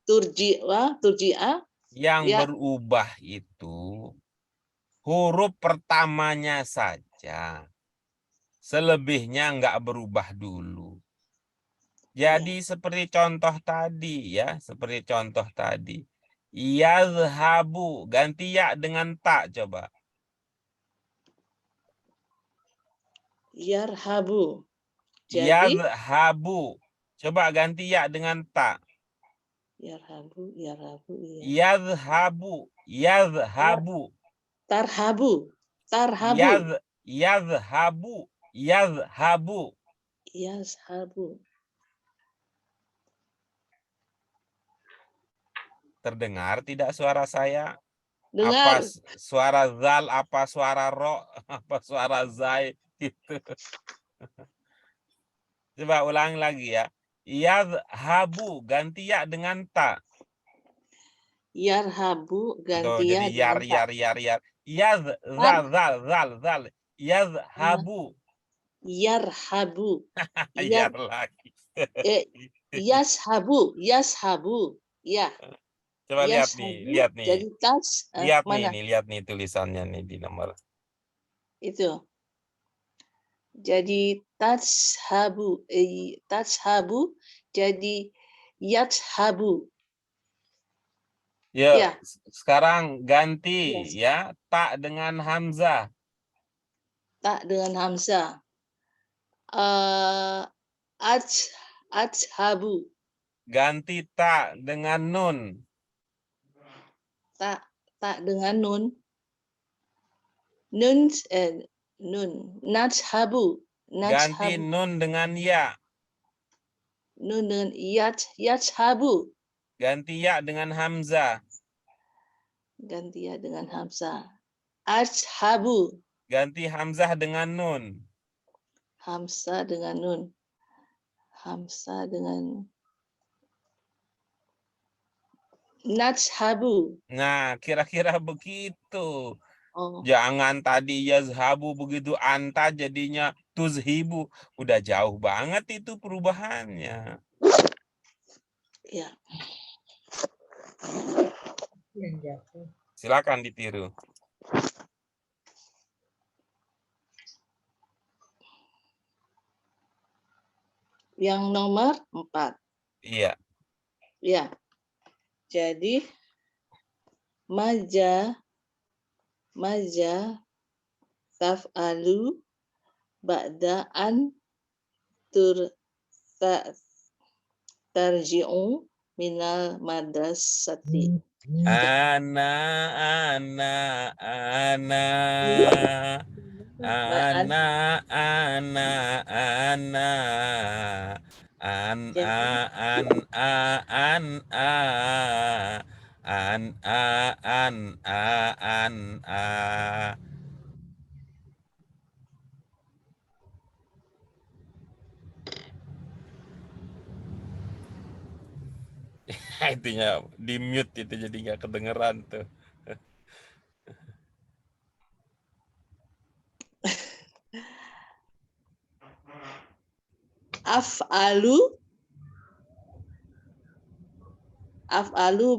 turji'a yang ya. berubah itu huruf pertamanya saja. Selebihnya enggak berubah dulu. Jadi seperti contoh tadi ya, Yazhabu, ganti ya dengan tak coba. Yarhabu. Jadi Yazhabu. Coba ganti ya dengan tak. yarhabu. Yazhabu. Tarhabu. Yazhabu. Terdengar tidak suara saya? Dengar. Apa suara zal, apa suara ro, apa suara zai gitu. Coba ulang lagi ya. Yazhabu ganti ya dengan ta. Yarhabu ganti ya Jadi yar. Zal. Yazhabu. Yarhabu. Yar lagi. Yashabu. Ya. Coba lihat nih. Jadi tas mana? Lihat nih tulisannya nih di nomor. Itu. Jadi tashabu jadi yatshabu. Ya. Sekarang ganti ya tak dengan hamzah. Tak dengan hamzah. Atshabu. Ganti tak dengan nun. Tak dengan nun. Nun. Natshabu. Ganti nun dengan ya. Nun dengan yatshabu. Ganti ya dengan hamzah. Ganti ya dengan hamzah. Atshabu. Ganti hamzah dengan nun. Hamzah dengan nun. Natshabu. Nah, kira-kira begitu. Oh, Jangan tadi yazhabu begitu anta jadinya tuzhibu. Udah jauh banget itu perubahannya. ya. Yang jatuh. Silakan ditiru. Yang nomor 4. Iya. Ya. Jadi maja taf'alu ba'da an tarji'u minal madrasati. Ana itunya di mute itu jadi nggak kedengeran tuh. Af'alu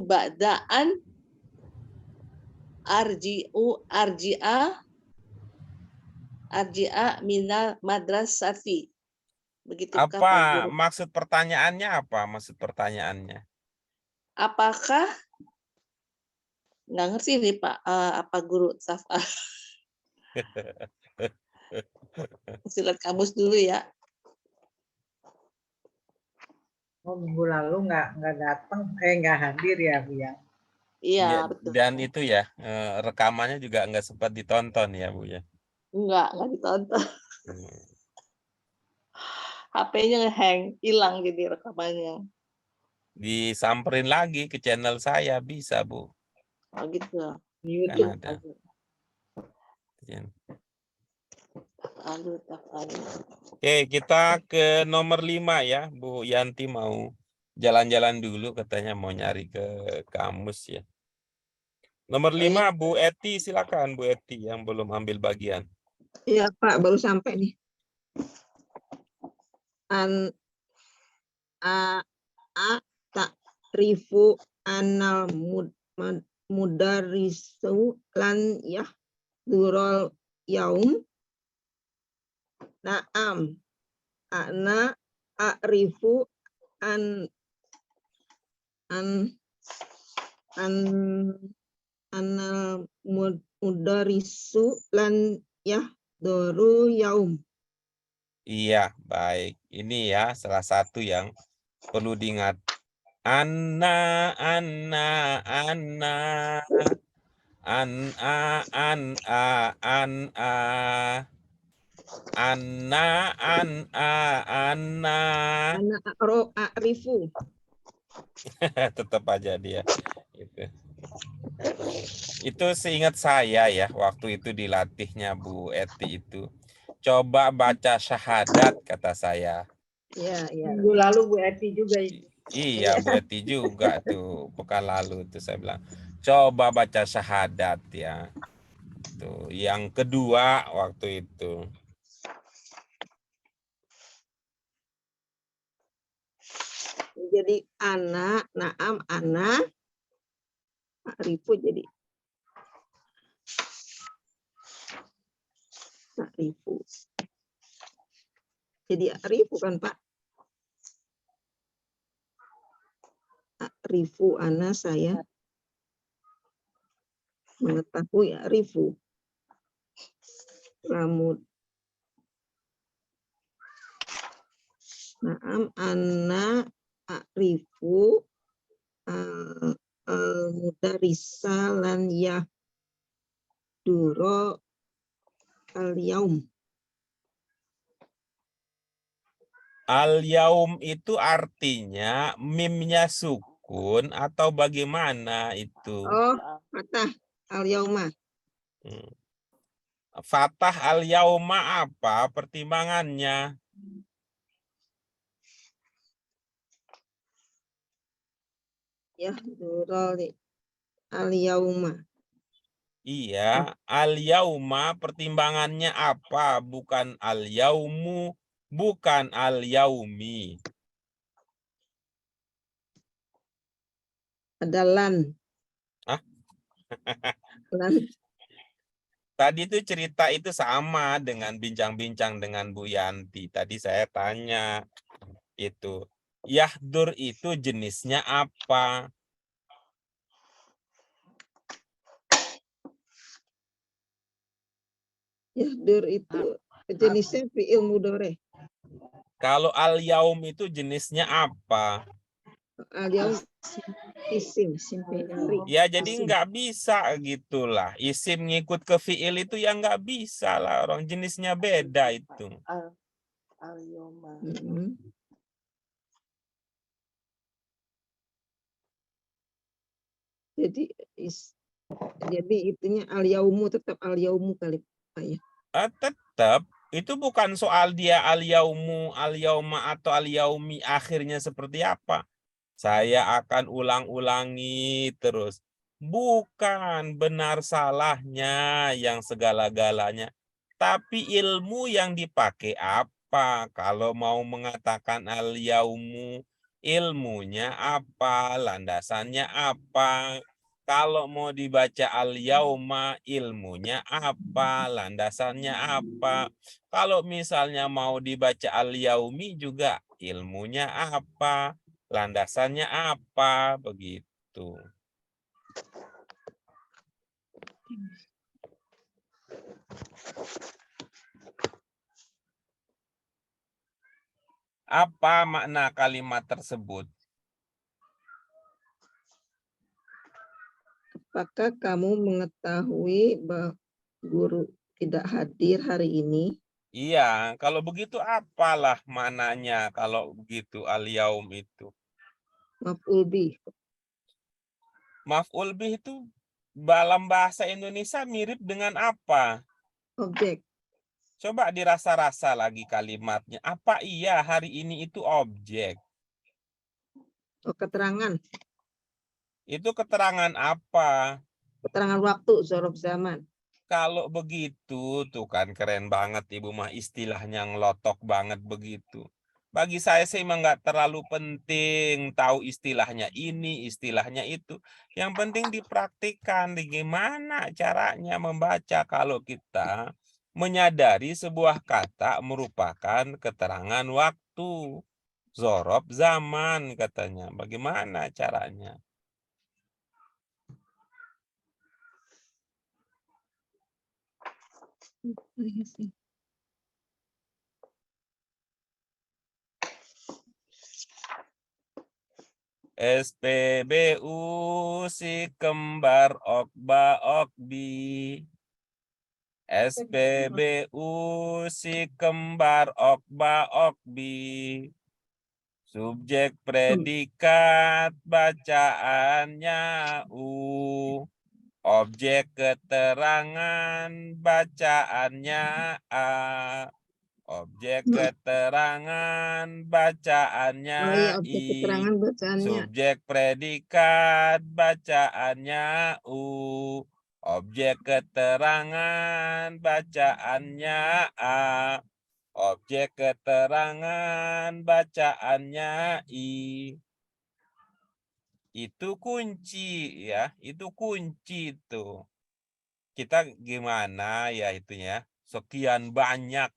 ba'daan arji'a minal madrasati. Begitukah Pak Apa Guru? maksud pertanyaannya apa? Maksud pertanyaannya? Apakah nggak ngerti nih Pak, apa Guru taf'al? Silat kamus dulu ya. Oh, minggu lalu nggak datang, nggak hadir ya Bu ya. Iya, betul. Dan itu ya rekamannya juga nggak sempat ditonton ya Bu ya. Enggak ditonton. Hmm. HP-nya hang, hilang jadi rekamannya. Disamperin lagi ke channel saya bisa Bu. Oh gitu. Di Kan YouTube. ada. Taf'alu. Oke, kita ke nomor 5 ya. Bu Yanti mau jalan-jalan dulu katanya mau nyari ke kamus ya. Nomor 5 Bu Eti, silakan Bu Eti yang belum ambil bagian. Iya Pak, baru sampai nih. Ta'rifu anal mudarisu lan yahdurul yaum. Naam. Ana a'rifu anal mudarisu lan yahduru yaum. Iya, baik. Ini ya salah satu yang perlu diingat. Anna Ana a'rifu. tetap aja dia itu seingat saya ya waktu itu dilatihnya Bu Eti itu coba baca syahadat kata saya. Iya. Minggu lalu Bu Eti juga. Iya Bu Eti juga tuh pekan lalu tuh saya bilang coba baca syahadat ya tuh yang kedua waktu itu. Jadi ana, naam, ana, ta'rifu jadi ta'rifu. Jadi arifu kan Pak? Arifu ana saya mengetahui arifu. Lamud. Naam ana arifu mudarisa lan yahduro al-yaum. Al-yaum itu artinya mimnya sukun atau bagaimana itu? Oh, fatah al-yauma. Fatah al-yauma apa pertimbangannya? Yahduro al-yauma. Iya, al-yauma pertimbangannya apa? Bukan al-yaumu, bukan al-yaumi. Ada lan. Hah? Lan. Tadi itu cerita itu sama dengan bincang-bincang dengan Bu Yanti. Tadi saya tanya itu, yahdur itu jenisnya apa? Yahdur itu jenisnya fi'il mudhari. Kalau al-yaum itu jenisnya apa? Al-yaum isim. Hari. Ya jadi Isim. nggak bisa gitulah. Isim ngikut ke fiil itu ya nggak bisa lah. Orang jenisnya beda itu. Al-yawma. Mm-mm. Jadi jadi itunya al-yaumu tetap al-yaumu kali Pak ya. Tetap itu bukan soal dia al-yaumu, al-yauma atau al-yaumi akhirnya seperti apa. Saya akan ulang-ulangi terus. Bukan benar salahnya yang segala-galanya. Tapi ilmu yang dipakai apa? Kalau mau mengatakan al-yaumu, ilmunya apa? Landasannya apa? Kalau mau dibaca al-yauma, ilmunya apa? Landasannya apa? Kalau misalnya mau dibaca al-yaumi juga, ilmunya apa? Landasannya apa? Begitu. Apa makna kalimat tersebut? Apakah kamu mengetahui bahwa guru tidak hadir hari ini? Iya, kalau begitu apalah maknanya kalau begitu al-yaum itu? Maf'ul bih. Maf'ul bih itu dalam bahasa Indonesia mirip dengan apa? Objek. Coba dirasa-rasa lagi kalimatnya. Apa iya hari ini itu objek? Oh, keterangan. Itu keterangan apa? Keterangan waktu, zorof zaman. Kalau begitu, tuh kan keren banget Ibu mah istilahnya ngelotok banget begitu. Bagi saya sih emang nggak terlalu penting tahu istilahnya ini, istilahnya itu. Yang penting dipraktikkan, gimana caranya membaca kalau kita menyadari sebuah kata merupakan keterangan waktu. Zorof zaman katanya. Bagaimana caranya? SPBU si kembar okba okbi. SPBU si kembar okba okbi. Subjek predikat bacaannya U. Objek keterangan bacaannya A. Objek keterangan bacaannya Oh iya, objek I. keterangan bacaannya. Subjek predikat bacaannya U. Objek keterangan bacaannya A. Objek keterangan bacaannya I. Itu kunci ya, itu kunci tuh. Kita gimana ya itunya? Sekian banyak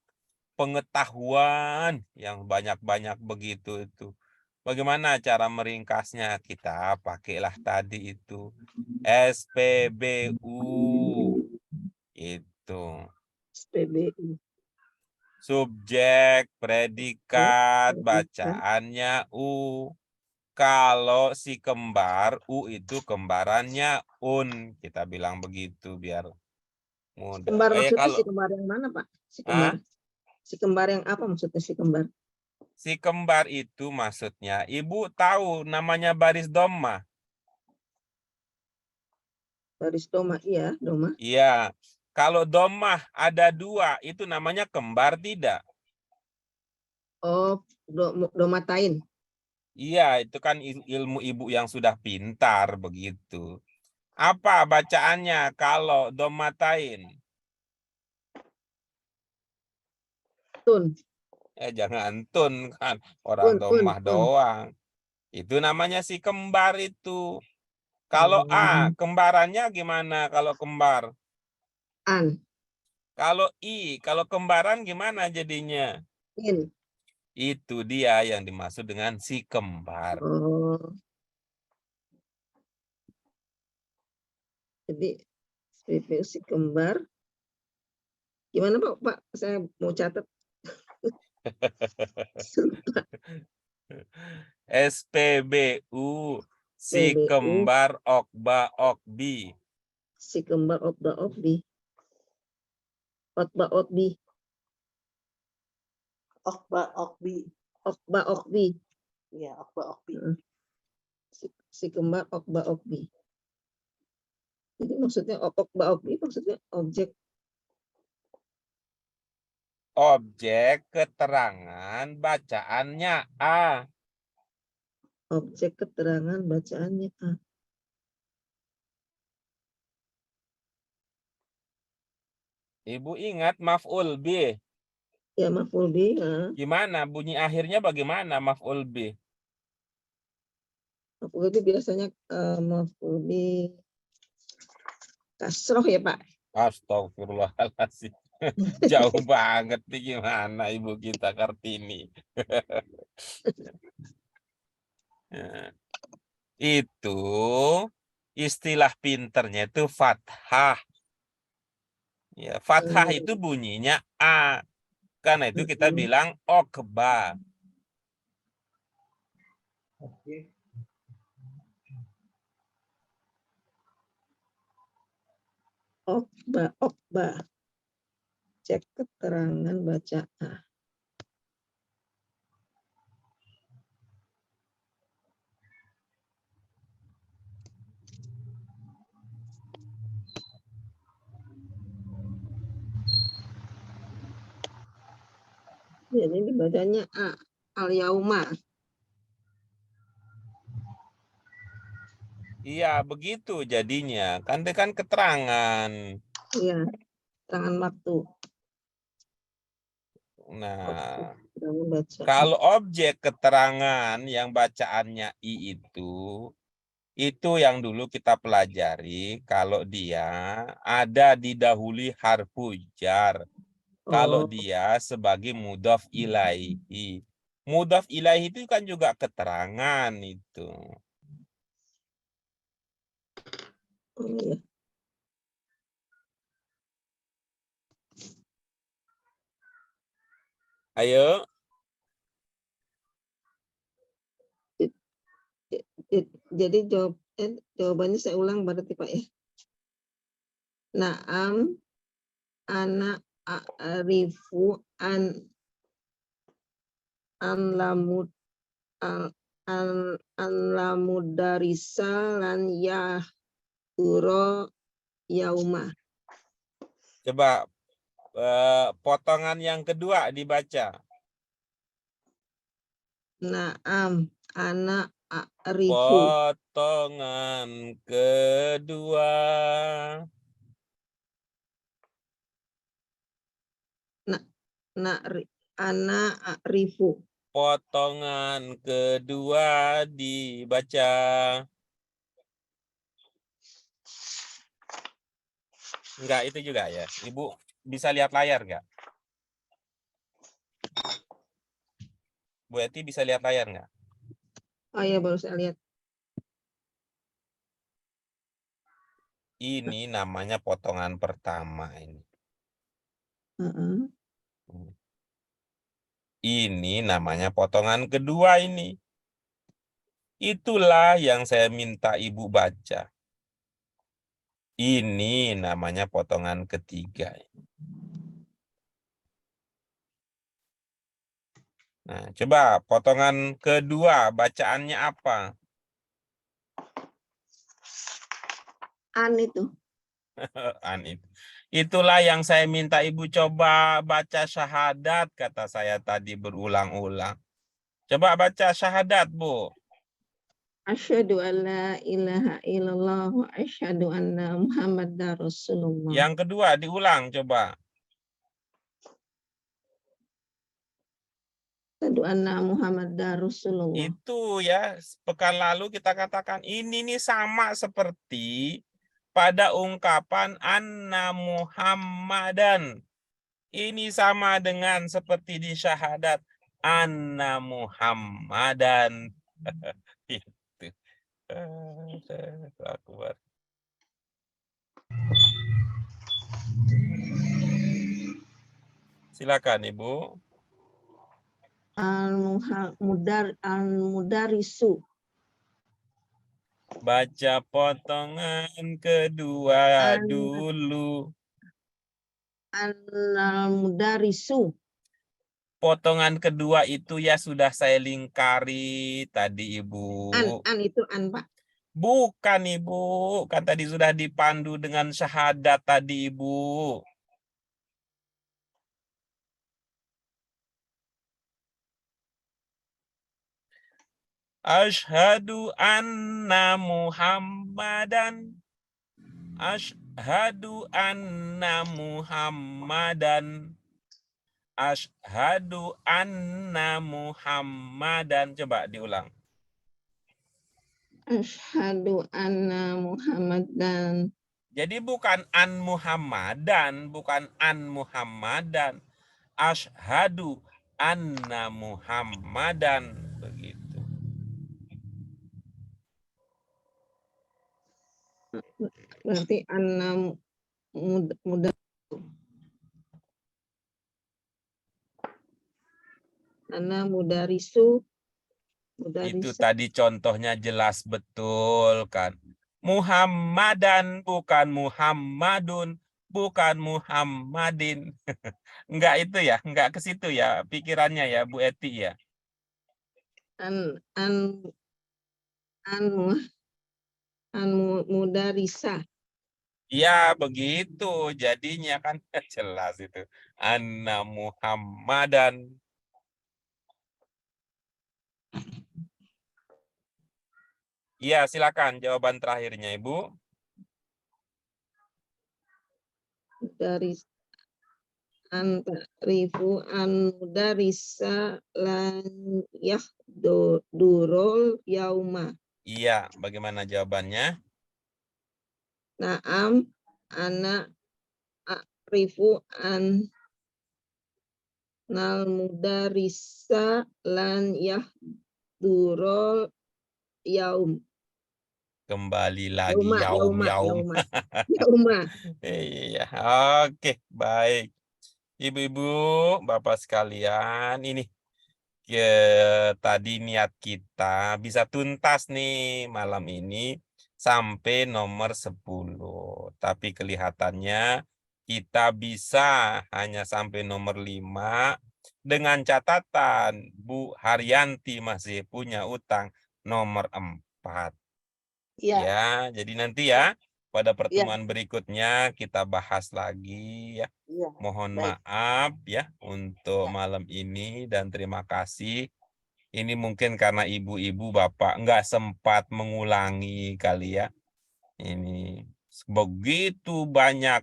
pengetahuan yang banyak-banyak begitu itu. Bagaimana cara meringkasnya? Kita pakailah tadi itu SPBU itu. SPBU. Subjek, predikat, bacaannya U. Kalau si kembar U itu kembarannya Un. Kita bilang begitu biar mudah. Kembar maksudnya Kalau si kembar yang mana, Pak? Si kembar. Si kembar yang apa maksudnya si kembar? si kembar itu maksudnya, Ibu tahu namanya baris doma? Baris doma, iya, doma. Iya. Kalau domah ada dua, itu namanya kembar tidak? Oh, domatain. Iya, itu kan ilmu ibu yang sudah pintar begitu. Apa bacaannya kalau domatain? Tun. Jangan tun kan. Orang domah doang. Itu namanya si kembar itu. Kalau A, kembarannya gimana kalau kembar? An. Kalau I, kalau kembaran gimana jadinya? In. Itu dia yang dimaksud dengan si kembar. Oh. Jadi si kembar. Gimana Pak? Saya mau catat. SPBU, si SPBU. kembar okba okbi. Si kembar okba okbi. Okba okbi. Okba okbi. Okba okbi. Ya, okba okbi. Si kembar okba okbi. Jadi maksudnya okba okbi maksudnya objek. Objek keterangan bacaannya A. Objek keterangan bacaannya A. Ibu ingat maf'ul bih. Ya, maf'ul bih. Ya. Gimana bunyi akhirnya bagaimana maf'ul bih? Maf'ul bih biasanya maf'ul bih kasroh ya Pak. Astagfirullahaladzim. Jauh banget nih, gimana ibu kita Kartini. Itu istilah pinternya itu fathah. Ya, fathah itu bunyinya A. Karena itu kita bilang okba. Okba. Cek keterangan baca A. Jadi dibacanya A. Al-yauma. Iya, begitu jadinya. Kan itu kan keterangan. Iya, keterangan waktu. Nah, Baca. kalau objek keterangan yang bacaannya I itu yang dulu kita pelajari kalau dia ada didahului harfu jar. Kalau dia sebagai mudhaf ilaihi. Mudhaf ilaihi itu kan juga keterangan itu. Oh, iya. Ayo. Jadi jawabannya saya ulang berarti Pak ya. Naam ana a'rifu an lamud an lamudarisa lan yauma. Coba potongan yang kedua dibaca. Naam ana a'rifu. Potongan kedua. Ana a'rifu. Potongan kedua dibaca. Enggak, itu juga ya. Ibu bisa lihat layar enggak? Bu Eti bisa lihat layar enggak? Oh ya, baru saya lihat. Ini namanya potongan pertama ini. Ini namanya potongan kedua ini. Itulah yang saya minta ibu baca. Ini namanya potongan ketiga. Nah, coba potongan kedua bacaannya apa? An itu. An itu. Itulah yang saya minta ibu coba baca syahadat, kata saya tadi berulang-ulang. Coba baca syahadat, Bu. Asyhadu an la ilaha illallah wa asyhadu anna Muhammadar Rasulullah. Yang kedua diulang coba. Asyhadu anna Muhammadar Rasulullah. Itu ya, pekan lalu kita katakan ini nih sama seperti pada ungkapan anna Muhammadan. Ini sama dengan seperti di syahadat anna Muhammadan. Itu. Akbar. Silakan Ibu. Al-mudarisu. Baca potongan kedua dulu. Al-mudarisu. Potongan kedua itu ya sudah saya lingkari tadi Ibu. An itu an, Pak. Bukan Ibu, kan tadi sudah dipandu dengan syahadat tadi Ibu. Asyhadu anna Muhammadan. Asyhadu anna Muhammadan. Asyhadu anna Muhammadan. Coba diulang. Asyhadu anna Muhammadan. Jadi bukan an Muhammadan, bukan an Muhammadan. Asyhadu anna Muhammadan. Begitu. Berarti anna mudarisu. Anna mudarisu. Itu tadi contohnya jelas betul kan. Muhammadan bukan Muhammadun, bukan Muhammadin. Enggak itu ya, enggak ke situ ya pikirannya ya Bu Eti ya. Mudarisa. Ya begitu jadinya kan jelas itu. Anna Muhammadan. Iya, silakan jawaban terakhirnya, Ibu. Dari antarifu an mudarisa lan yahdurul yauma. Iya, bagaimana jawabannya? Naam ana arifu an nal mudarisa lan yahdurul yaum. Kembali lagi yauma. Iya, oke, baik. Ibu-ibu, Bapak sekalian, ini tadi niat kita bisa tuntas nih malam ini sampai nomor 10. Tapi kelihatannya kita bisa hanya sampai nomor 5 dengan catatan Bu Haryanti masih punya utang nomor 4. Ya, jadi nanti ya pada pertemuan berikutnya kita bahas lagi ya. Mohon maaf ya untuk malam ini dan terima kasih. Ini mungkin karena ibu-ibu Bapak nggak sempat mengulangi kali ya. Ini begitu banyak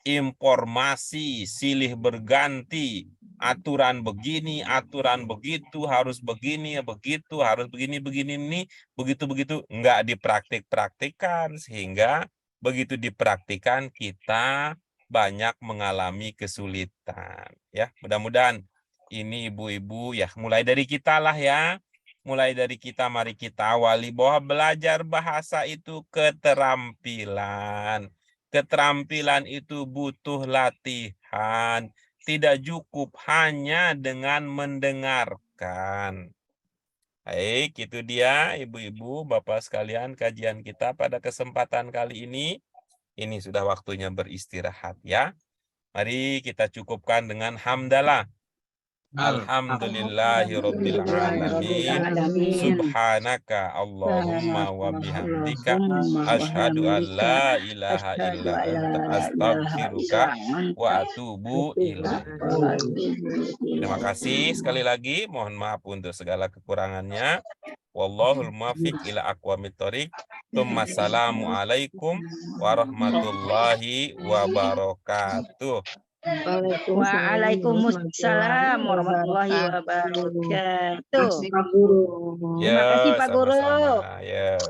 informasi silih berganti. Aturan begini, aturan begitu, harus begini, begitu, harus begini, ini, begitu, nggak dipraktik-praktikan, sehingga begitu dipraktikan kita banyak mengalami kesulitan. Ya, mudah-mudahan ini ibu-ibu ya, mulai dari kita lah ya, mulai dari kita, mari kita awali bahwa belajar bahasa itu keterampilan. Keterampilan itu butuh latihan. Tidak cukup hanya dengan mendengarkan. Baik, itu dia ibu-ibu, Bapak sekalian kajian kita pada kesempatan kali ini. Ini sudah waktunya beristirahat ya. Mari kita cukupkan dengan hamdalah. Alhamdulillahirabbil alamin. Subhanaka Allahumma wa bihamdika asyhadu an la ilaha illa anta astaghfiruka wa atubu ilaik. Terima kasih sekali lagi. Mohon maaf untuk segala kekurangannya. Wallahul muwaffiq ila aqwamit thoriq. Assalamualaikum warahmatullahi wabarakatuh. Waalaikumsalam warahmatullahi wabarakatuh. Terima kasih, Pak Guru. Terima kasih, Pak Guru. Sama-sama. Ya.